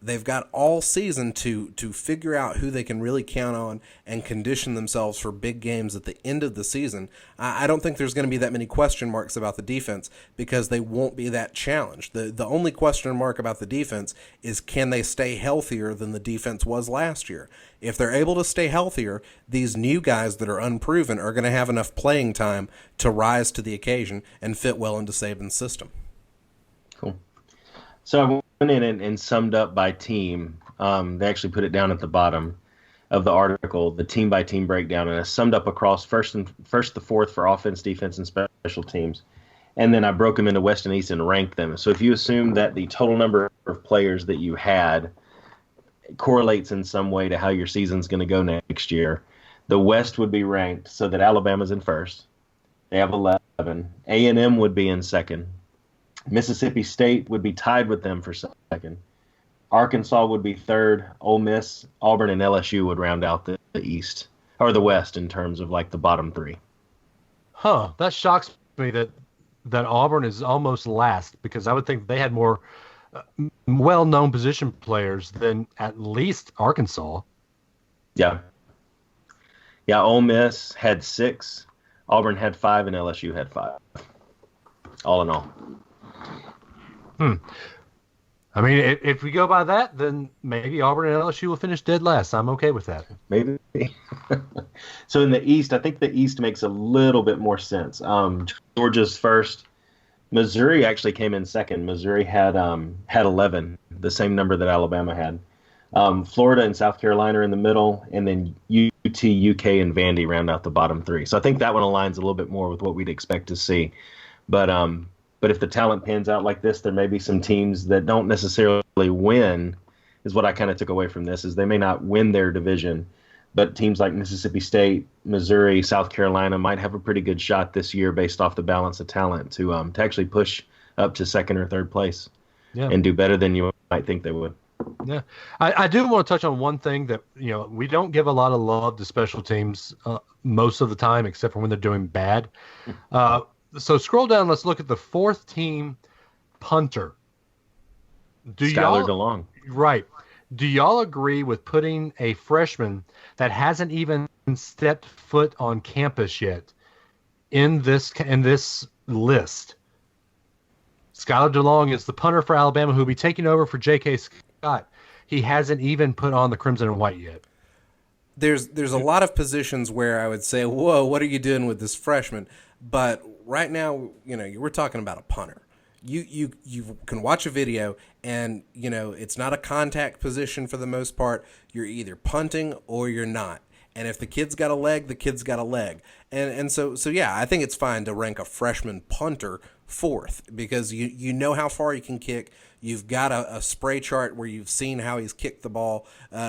They've got all season to figure out who they can really count on and condition themselves for big games at the end of the season. I don't think there's going to be that many question marks about the defense because they won't be that challenged. The only question mark about the defense is can they stay healthier than the defense was last year? If they're able to stay healthier, these new guys that are unproven are going to have enough playing time to rise to the occasion and fit well into Saban's system. Cool. So I went in and summed up by team. They actually put it down at the bottom of the article, the team-by-team breakdown, and I summed up across first to fourth for offense, defense, and special teams. And then I broke them into West and East and ranked them. So if you assume that the total number of players that you had correlates in some way to how your season's going to go next year, the West would be ranked so that Alabama's in first. They have 11. A&M would be in second. Mississippi State would be tied with them for second. Arkansas would be third. Ole Miss, Auburn, and LSU would round out the East or the West in terms of like the bottom three. Huh. That shocks me that Auburn is almost last because I would think they had more well-known position players than at least Arkansas. Yeah. Yeah, Ole Miss had 6, Auburn had 5, and LSU had 5. All in all. I mean, if we go by that, then maybe Auburn and LSU will finish dead last. I'm okay with that. Maybe. So in the East, I think the East makes a little bit more sense. Georgia's first. Missouri actually came in second. Missouri had 11, the same number that Alabama had. Florida and South Carolina are in the middle, and then UT, UK, and Vandy round out the bottom 3. So I think that one aligns a little bit more with what we'd expect to see. But if the talent pans out like this, there may be some teams that don't necessarily win, is what I kind of took away from this, is they may not win their division, but teams like Mississippi State, Missouri, South Carolina might have a pretty good shot this year based off the balance of talent to actually push up to second or third place and do better than you might think they would. Yeah, I do want to touch on one thing that, we don't give a lot of love to special teams most of the time, except for when they're doing bad. So scroll down. Let's look at the fourth team punter. Skylar DeLong. Right. Do y'all agree with putting a freshman that hasn't even stepped foot on campus yet in this list? Skylar DeLong is the punter for Alabama who will be taking over for J.K. Scott. He hasn't even put on the crimson and white yet. There's a lot of positions where I would say, whoa, what are you doing with this freshman? But right now, we're talking about a punter. You can watch a video and, it's not a contact position for the most part. You're either punting or you're not. And if the kid's got a leg, the kid's got a leg. And so yeah, I think it's fine to rank a freshman punter fourth because you know how far he can kick. You've got a spray chart where you've seen how he's kicked the ball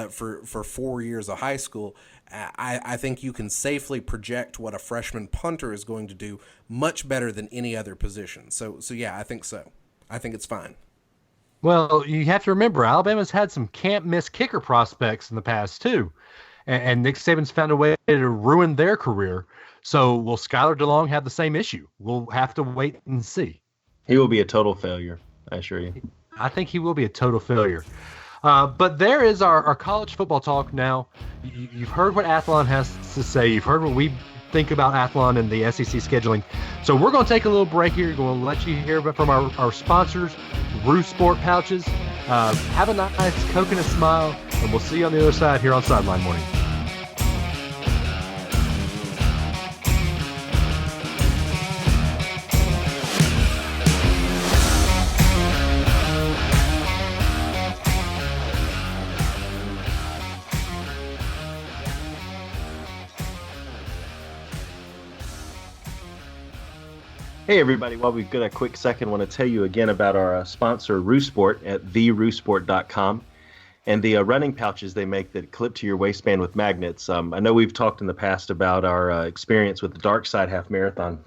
for 4 years of high school. I think you can safely project what a freshman punter is going to do much better than any other position. So yeah, I think so. I think it's fine. Well, you have to remember, Alabama's had some can't-miss kicker prospects in the past, too. And Nick Saban's found a way to ruin their career. So will Skylar DeLong have the same issue? We'll have to wait and see. He will be a total failure, I assure you. I think he will be a total failure. But there is our college football talk now. You've heard what Athlon has to say. You've heard what we think about Athlon and the SEC scheduling. So we're going to take a little break here. We're going to let you hear from our sponsors, Roo Sport Pouches. Have a nice Coke and a smile, and we'll see you on the other side here on Sideline Morning. Hey everybody, while we've got a quick second, I want to tell you again about our sponsor, Roo Sport, at theroosport.com, and the running pouches they make that clip to your waistband with magnets. I know we've talked in the past about our experience with the Dark Side Half Marathon.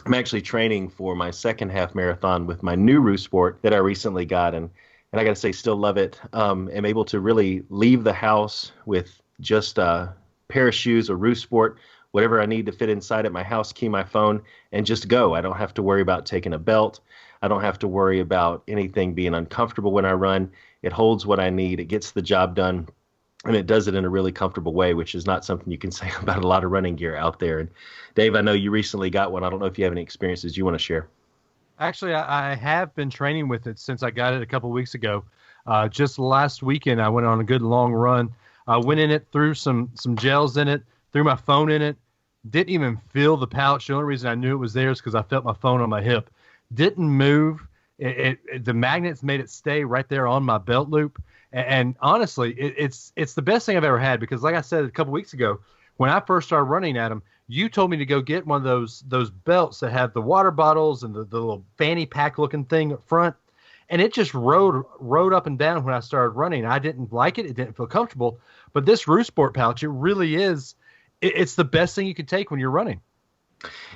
I'm actually training for my second half marathon with my new Roo Sport that I recently got, and I got to say, still love it. I'm able to really leave the house with just a pair of shoes, a Roo Sport, whatever I need to fit inside it, my house key, my phone, and just go. I don't have to worry about taking a belt. I don't have to worry about anything being uncomfortable when I run. It holds what I need. It gets the job done, and it does it in a really comfortable way, which is not something you can say about a lot of running gear out there. And Dave, I know you recently got one. I don't know if you have any experiences you want to share. Actually, I have been training with it since I got it a couple of weeks ago. Just last weekend, I went on a good long run. I went in it, threw some gels in it, threw my phone in it, didn't even feel the pouch. The only reason I knew it was there is because I felt my phone on my hip. Didn't move. The magnets made it stay right there on my belt loop. And honestly, it's the best thing I've ever had because, like I said a couple weeks ago, when I first started running at them, you told me to go get one of those belts that have the water bottles and the little fanny pack looking thing up front. And it just rode up and down when I started running. I didn't like it. It didn't feel comfortable. But this Roo Sport pouch, it really is. It's the best thing you can take when you're running.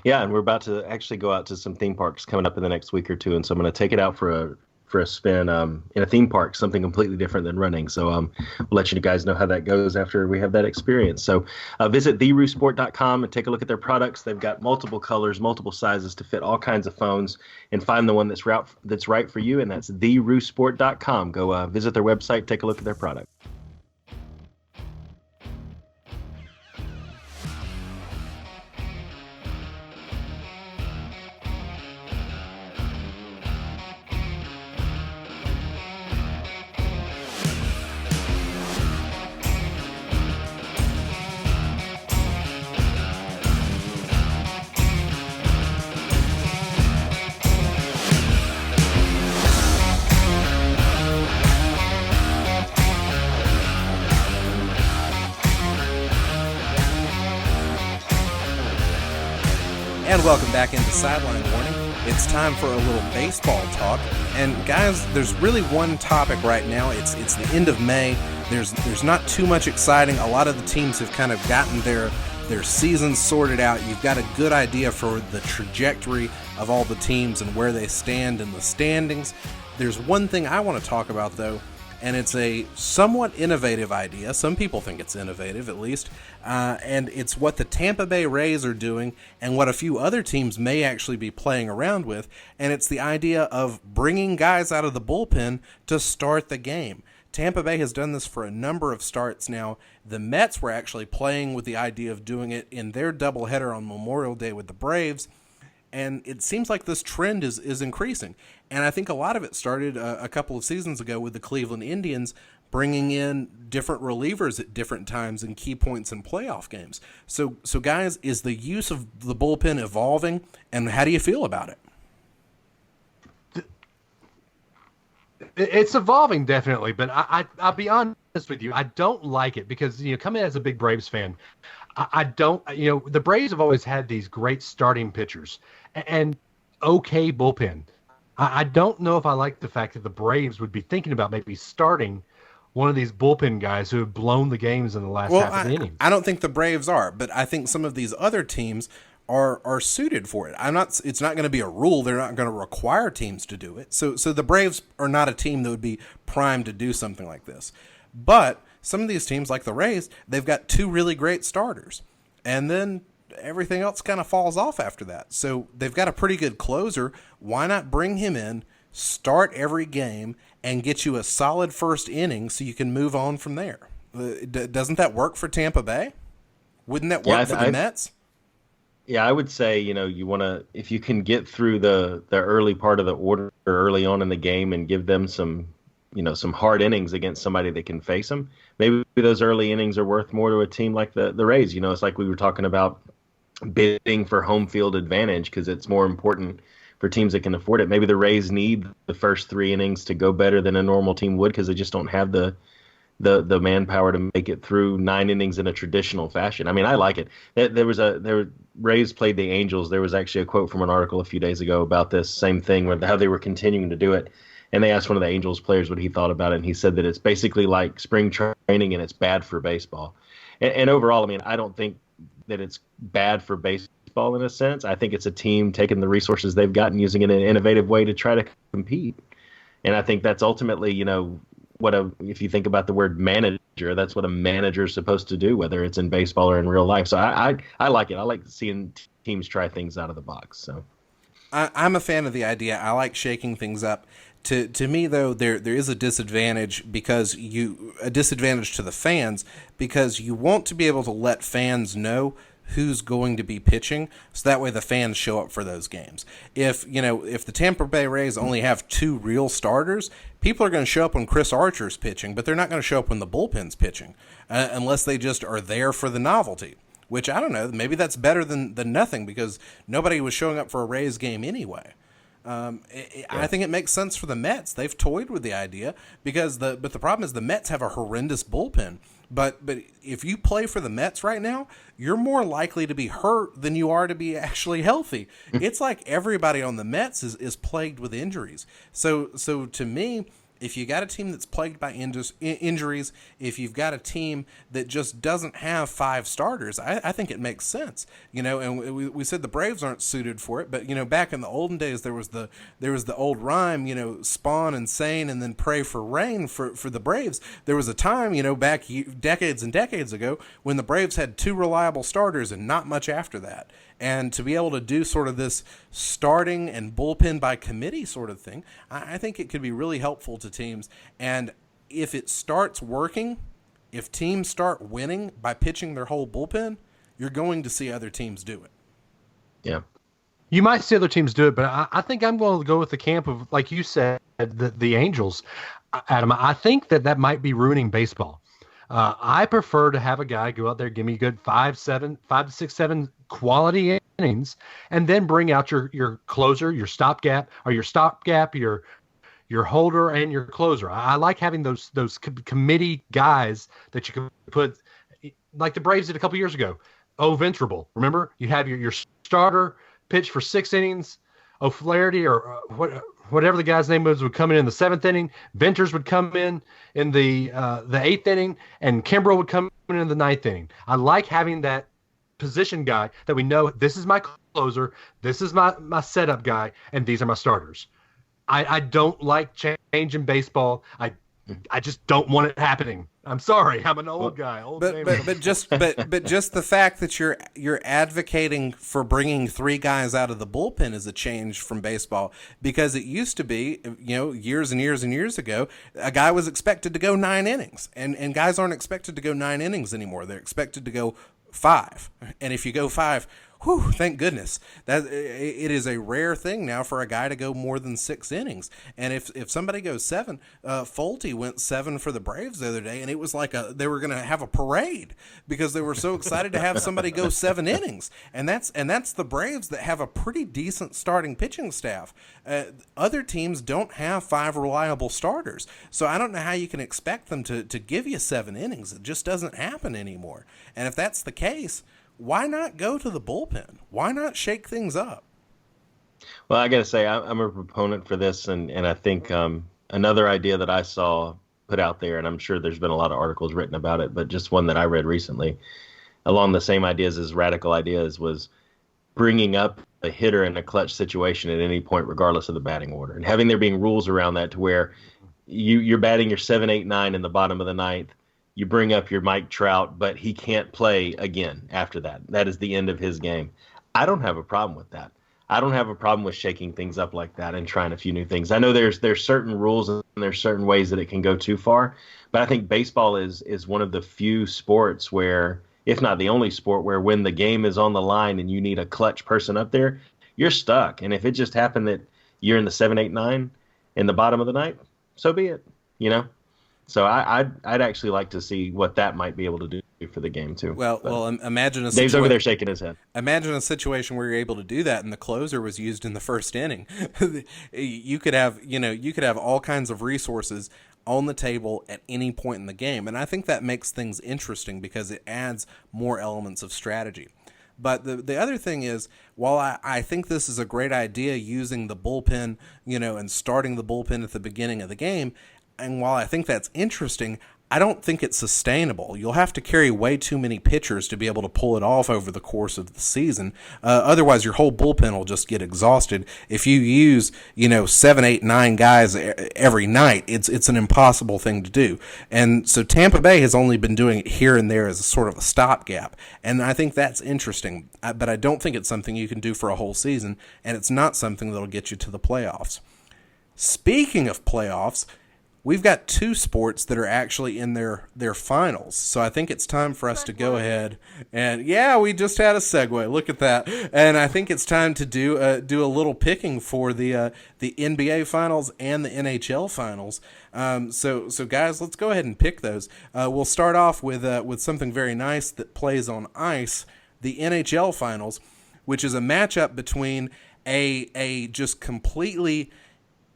Yeah, and we're about to actually go out to some theme parks coming up in the next week or two, and so I'm going to take it out for a spin in a theme park, something completely different than running. So we'll let you guys know how that goes after we have that experience. So visit theroosport.com and take a look at their products. They've got multiple colors, multiple sizes to fit all kinds of phones, and find the one that's right for you, and that's theroosport.com. Go visit their website, take a look at their product. And welcome back into Sideline Warning. It's time for a little baseball talk. And guys, there's really one topic right now. It's the end of May. There's not too much exciting. A lot of the teams have kind of gotten their seasons sorted out. You've got a good idea for the trajectory of all the teams and where they stand in the standings. There's one thing I want to talk about, though, and it's a somewhat innovative idea. Some people think it's innovative, at least. And it's what the Tampa Bay Rays are doing and what a few other teams may actually be playing around with. And it's the idea of bringing guys out of the bullpen to start the game. Tampa Bay has done this for a number of starts now. The Mets were actually playing with the idea of doing it in their doubleheader on Memorial Day with the Braves. And it seems like this trend is increasing. And I think a lot of it started a couple of seasons ago with the Cleveland Indians bringing in different relievers at different times and key points in playoff games. So guys, is the use of the bullpen evolving, and how do you feel about it? It's evolving, definitely, but I'll be honest with you. I don't like it because, coming as a big Braves fan, I don't, the Braves have always had these great starting pitchers and okay bullpen. I don't know if I like the fact that the Braves would be thinking about maybe starting one of these bullpen guys who have blown the games in the last Well, half of the inning. I don't think the Braves are, but I think some of these other teams are suited for it. It's not going to be a rule. They're not going to require teams to do it. So the Braves are not a team that would be primed to do something like this. But some of these teams, like the Rays, they've got 2 really great starters. And then everything else kind of falls off after that. So they've got a pretty good closer. Why not bring him in, start every game, and get you a solid first inning so you can move on from there? Doesn't that work for Tampa Bay? Wouldn't that work for the Mets? Yeah, I would say, you want to, if you can get through the early part of the order early on in the game and give them some hard innings against somebody that can face them, maybe those early innings are worth more to a team like the Rays. It's like we were talking about bidding for home field advantage because it's more important for teams that can afford it. Maybe the Rays need the first 3 innings to go better than a normal team would because they just don't have the manpower to make it through 9 innings in a traditional fashion. I mean, I like it. Rays played the Angels. There was actually a quote from an article a few days ago about this same thing, how they were continuing to do it. And they asked one of the Angels players what he thought about it, and he said that it's basically like spring training and it's bad for baseball. And overall, I mean, I don't think that it's bad for baseball in a sense. I think it's a team taking the resources they've got and using it in an innovative way to try to compete. And I think that's ultimately, if you think about the word manager, that's what a manager is supposed to do, whether it's in baseball or in real life. So I like it. I like seeing teams try things out of the box. So I'm a fan of the idea. I like shaking things up. To me, though, there is a disadvantage to the fans because you want to be able to let fans know who's going to be pitching, so that way the fans show up for those games. If the Tampa Bay Rays only have 2 real starters, people are going to show up when Chris Archer's pitching, but they're not going to show up when the bullpen's pitching, unless they just are there for the novelty. Which, I don't know, maybe that's better than nothing because nobody was showing up for a Rays game anyway. I think it makes sense for the Mets. They've toyed with the idea but the problem is the Mets have a horrendous bullpen. But if you play for the Mets right now, you're more likely to be hurt than you are to be actually healthy. It's like everybody on the Mets is plagued with injuries. So to me, if you got a team that's plagued by injuries, if you've got a team that just doesn't have 5 starters, I think it makes sense. And we said the Braves aren't suited for it, but back in the olden days there was the old rhyme, spawn and sane and then pray for rain for the Braves. There was a time, back decades and decades ago when the Braves had 2 reliable starters and not much after that. And to be able to do sort of this starting and bullpen by committee sort of thing, I think it could be really helpful to teams. And if it starts working, if teams start winning by pitching their whole bullpen, you're going to see other teams do it. Yeah. You might see other teams do it, but I think I'm going to go with the camp of, like you said, the Angels. Adam, I think that might be ruining baseball. I prefer to have a guy go out there, give me good 5 to 6, 7 quality innings, and then bring out your closer, your stopgap, your holder, and your closer. I like having those committee guys that you can put, like the Braves did a couple years ago. Ventrable, remember? You have your starter pitch for 6 innings. O'Flaherty or whatever the guy's name was would come in the 7th inning. Venters would come in the 8th inning, and Kimbrel would come in the 9th inning. I like having that position guy that we know this is my closer, this is my setup guy, and these are my starters. I don't like change in baseball. I just don't want it happening. I'm sorry, I'm an old guy. But just the fact that you're advocating for bringing 3 guys out of the bullpen is a change from baseball, because it used to be, years and years and years ago, a guy was expected to go 9 innings, and guys aren't expected to go 9 innings anymore. They're expected to go 5, and if you go 5. Whew, thank goodness. That it is a rare thing now for a guy to go more than 6 innings. And if somebody goes 7, Fulte went 7 for the Braves the other day, and it was like they were going to have a parade because they were so excited to have somebody go 7 innings. And that's the Braves that have a pretty decent starting pitching staff. Other teams don't have 5 reliable starters, so I don't know how you can expect them to give you 7 innings. It just doesn't happen anymore. And if that's the case, why not go to the bullpen? Why not shake things up? Well, I got to say, I'm a proponent for this, and I think another idea that I saw put out there, and I'm sure there's been a lot of articles written about it, but just one that I read recently along the same ideas as Radical Ideas was bringing up a hitter in a clutch situation at any point, regardless of the batting order, and having there being rules around that to where you're batting your 7, 8, 9 in the bottom of the ninth. You bring up your Mike Trout, but he can't play again after that. That is the end of his game. I don't have a problem with that. I don't have a problem with shaking things up like that and trying a few new things. I know there's certain rules and there's certain ways that it can go too far, but I think baseball is one of the few sports where, if not the only sport, where when the game is on the line and you need a clutch person up there, you're stuck. And if it just happened that you're in the 7, 8, 9 in the bottom of the ninth, so be it, you know? So I'd actually like to see what that might be able to do for the game too. Well, imagine Dave's over there shaking his head. Imagine a situation where you're able to do that, and the closer was used in the first inning. You could have all kinds of resources on the table at any point in the game, and I think that makes things interesting because it adds more elements of strategy. But the other thing is, while I think this is a great idea, using the bullpen, and starting the bullpen at the beginning of the game, and while I think that's interesting, I don't think it's sustainable. You'll have to carry way too many pitchers to be able to pull it off over the course of the season. Otherwise, your whole bullpen will just get exhausted. If you use, 7, 8, 9 guys every night, it's an impossible thing to do. And so Tampa Bay has only been doing it here and there as a sort of a stopgap. And I think that's interesting. But I don't think it's something you can do for a whole season. And it's not something that'll get you to the playoffs. Speaking of playoffs, we've got two sports that are actually in their finals. So I think it's time for us to go ahead and, we just had a segue. Look at that. And I think it's time to do a little picking for the NBA finals and the NHL finals. So guys, let's go ahead and pick those. We'll start off with something very nice that plays on ice, the NHL finals, which is a matchup between a just completely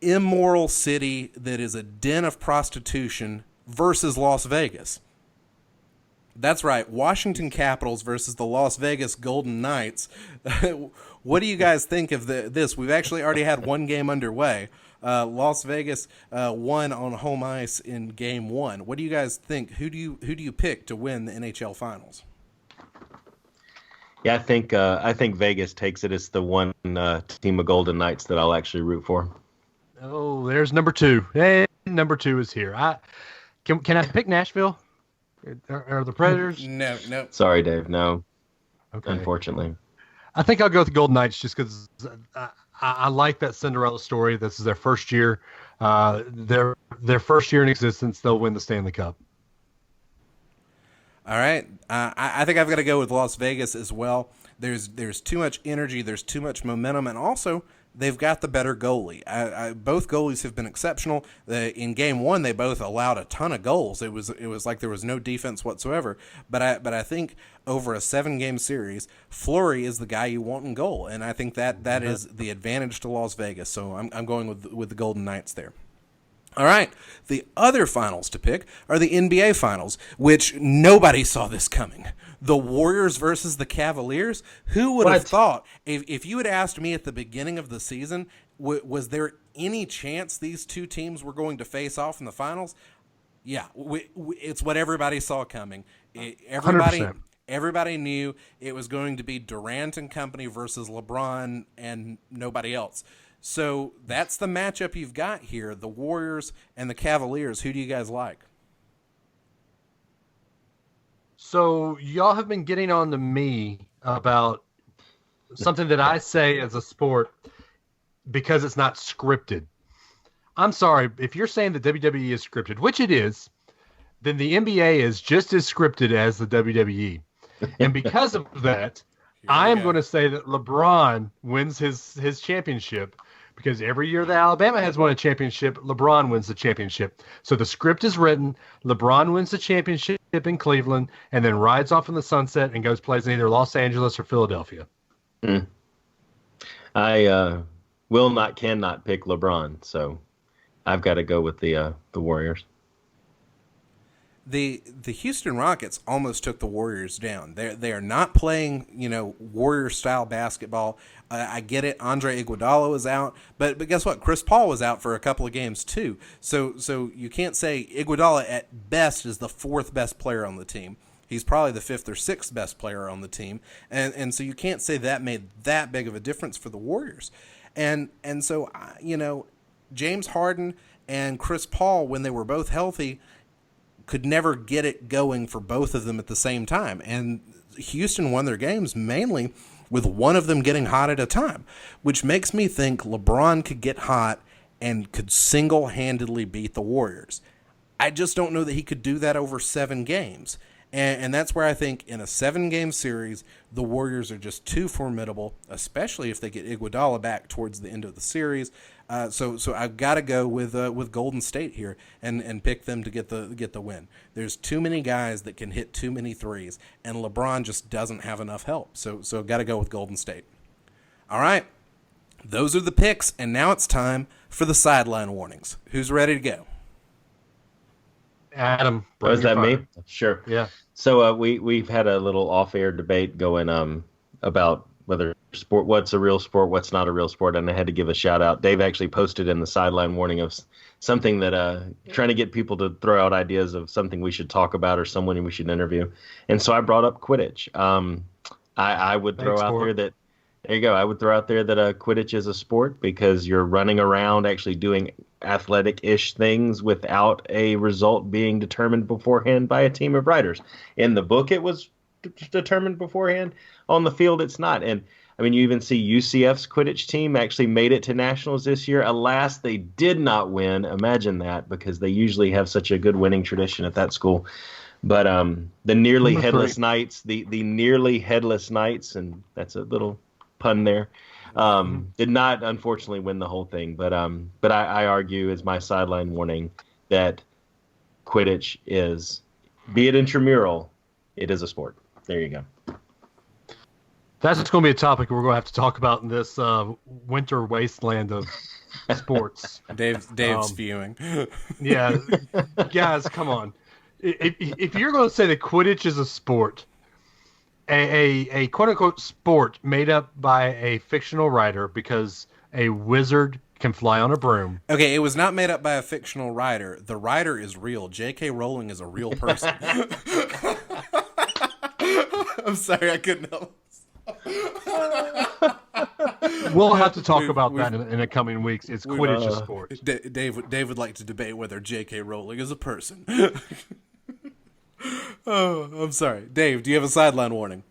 immoral city that is a den of prostitution versus Las Vegas. That's right, Washington Capitals versus the Las Vegas Golden Knights. What do you guys think of this? We've actually already had one game underway. Las Vegas won on home ice in game 1. What do you guys think? Who do you pick to win the NHL Finals? Yeah, I think Vegas takes it. It's the one team of Golden Knights that I'll actually root for. Oh, there's number 2. Hey, number 2 is here. Can I pick Nashville? Are the Predators? No. Sorry, Dave. No. Okay. Unfortunately. I think I'll go with the Golden Knights just because I like that Cinderella story. This is their first year. Their first year in existence, they'll win the Stanley Cup. All right. I think I've got to go with Las Vegas as well. There's too much energy. There's too much momentum. And also, they've got the better goalie. Both goalies have been exceptional. In game 1, they both allowed a ton of goals. It was like there was no defense whatsoever. But I think over a 7-game series, Fleury is the guy you want in goal, and I think that is the advantage to Las Vegas. So I'm going with the Golden Knights there. All right, the other finals to pick are the NBA finals, which nobody saw this coming. The Warriors versus the Cavaliers. Who would have thought? If you had asked me at the beginning of the season, was there any chance these two teams were going to face off in the finals? Yeah, it's what everybody saw coming. Everybody knew it was going to be Durant and company versus LeBron and nobody else. So that's the matchup you've got here, the Warriors and the Cavaliers. Who do you guys like? So y'all have been getting on to me about something that I say as a sport because it's not scripted. I'm sorry, if you're saying the WWE is scripted, which it is, then the NBA is just as scripted as the WWE. And because of that, I am going to say that LeBron wins his championship because every year that Alabama has won a championship, LeBron wins the championship. So the script is written, LeBron wins the championship in Cleveland, and then rides off in the sunset and goes plays in either Los Angeles or Philadelphia. I cannot pick LeBron, so I've got to go with the Warriors. the Houston Rockets almost took the Warriors down. They are not playing, Warrior style basketball. I get it. Andre Iguodala was out, but guess what? Chris Paul was out for a couple of games too. So you can't say Iguodala at best is the fourth best player on the team. He's probably the fifth or sixth best player on the team, and so you can't say that made that big of a difference for the Warriors. And so James Harden and Chris Paul, when they were both healthy, could never get it going for both of them at the same time. And Houston won their games mainly with one of them getting hot at a time, which makes me think LeBron could get hot and could single-handedly beat the Warriors. I just don't know that he could do that over 7 games. And that's where I think in a 7-game series, the Warriors are just too formidable, especially if they get Iguodala back towards the end of the series. So I've got to go with Golden State here and pick them to get the win. There's too many guys that can hit too many threes, and LeBron just doesn't have enough help. So I've got to go with Golden State. All right, those are the picks, and now it's time for the sideline warnings. Who's ready to go? Adam, was that me? Sure. Yeah. So we've had a little off-air debate going about whether what's a real sport, what's not a real sport, and I had to give a shout out. Dave actually posted in the sideline warning of something that trying to get people to throw out ideas of something we should talk about or someone we should interview, and so I brought up Quidditch. I would throw out there that. There you go. I would throw out there that Quidditch is a sport because you're running around actually doing athletic-ish things without a result being determined beforehand by a team of writers. In the book, it was determined beforehand. On the field, it's not. And, I mean, you even see UCF's Quidditch team actually made it to nationals this year. Alas, they did not win. Imagine that, because they usually have such a good winning tradition at that school. But the nearly headless Knights, the nearly headless Knights, and that's a little pun there, did not unfortunately win the whole thing, but I argue as my sideline warning that Quidditch is, be it intramural, it is a sport. There you go. That's going to be a topic we're going to have to talk about in this winter wasteland of sports. Dave's viewing. Yeah, guys, come on. If you're going to say that Quidditch is a sport, a quote-unquote sport made up by a fictional writer because a wizard can fly on a broom. Okay, it was not made up by a fictional writer. The writer is real. J.K. Rowling is a real person. I'm sorry, I couldn't help. We'll have to talk about that in the coming weeks. It's Quidditch a sport. Dave would like to debate whether J.K. Rowling is a person. Oh, I'm sorry. Dave, do you have a sideline warning?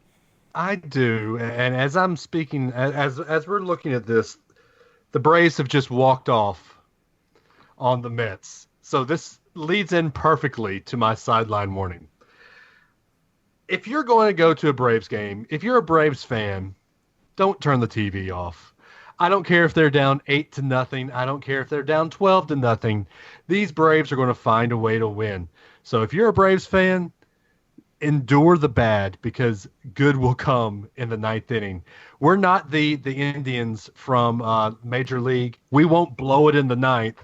I do. And as I'm speaking, as we're looking at this, the Braves have just walked off on the Mets. So this leads in perfectly to my sideline warning. If you're going to go to a Braves game, if you're a Braves fan, don't turn the TV off. I don't care if they're down 8-0. I don't care if they're down 12-0. These Braves are going to find a way to win. So if you're a Braves fan, endure the bad because good will come in the 9th inning. We're not the Indians from Major League. We won't blow it in the 9th.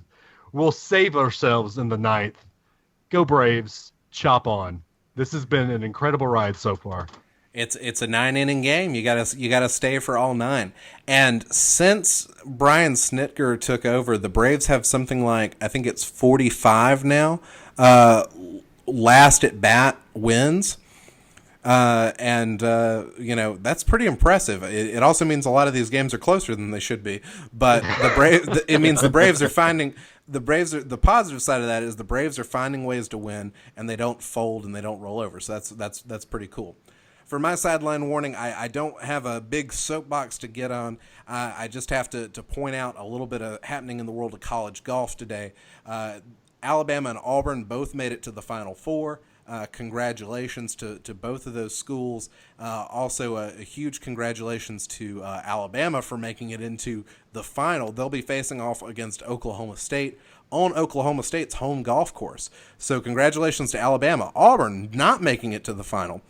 We'll save ourselves in the 9th. Go Braves. Chop on. This has been an incredible ride so far. It's a 9-inning game. You gotta stay for all 9. And since Brian Snitker took over, the Braves have something like, I think it's 45 now. Last at bat wins. That's pretty impressive. It also means a lot of these games are closer than they should be. But it means the Braves are finding the positive side of that is the Braves are finding ways to win, and they don't fold and they don't roll over. So that's pretty cool. For my sideline warning, I don't have a big soapbox to get on. I just have to point out a little bit of happening in the world of college golf today. Alabama and Auburn both made it to the Final Four. Congratulations to both of those schools. Also, a huge congratulations to Alabama for making it into the final. They'll be facing off against Oklahoma State on Oklahoma State's home golf course. So congratulations to Alabama. Auburn not making it to the final.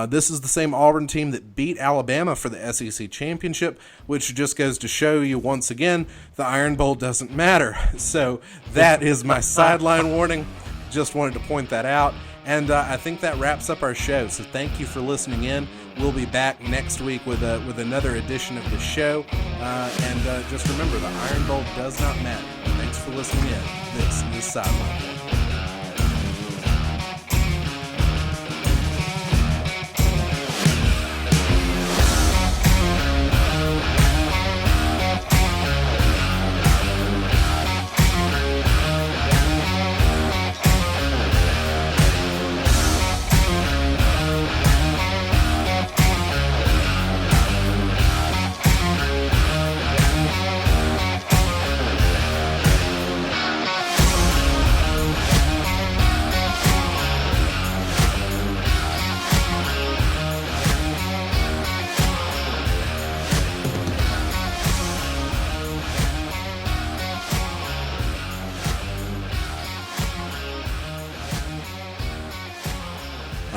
This is the same Auburn team that beat Alabama for the SEC championship, which just goes to show you once again the Iron Bowl doesn't matter. So that is my sideline warning. Just wanted to point that out. And I think that wraps up our show. So thank you for listening in. We'll be back next week with another edition of the show. And just remember, the Iron Bowl does not matter. Thanks for listening in. This is Sideline.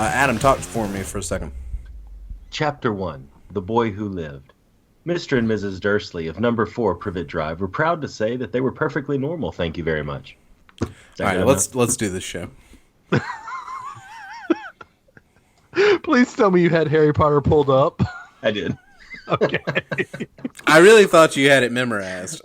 Adam, talk for me for a second. Chapter 1, The Boy Who Lived. Mr. and Mrs. Dursley of number 4 Privet Drive were proud to say that they were perfectly normal, thank you very much. All right, let's do this show. Please tell me you had Harry Potter pulled up. I did. Okay. I really thought you had it memorized.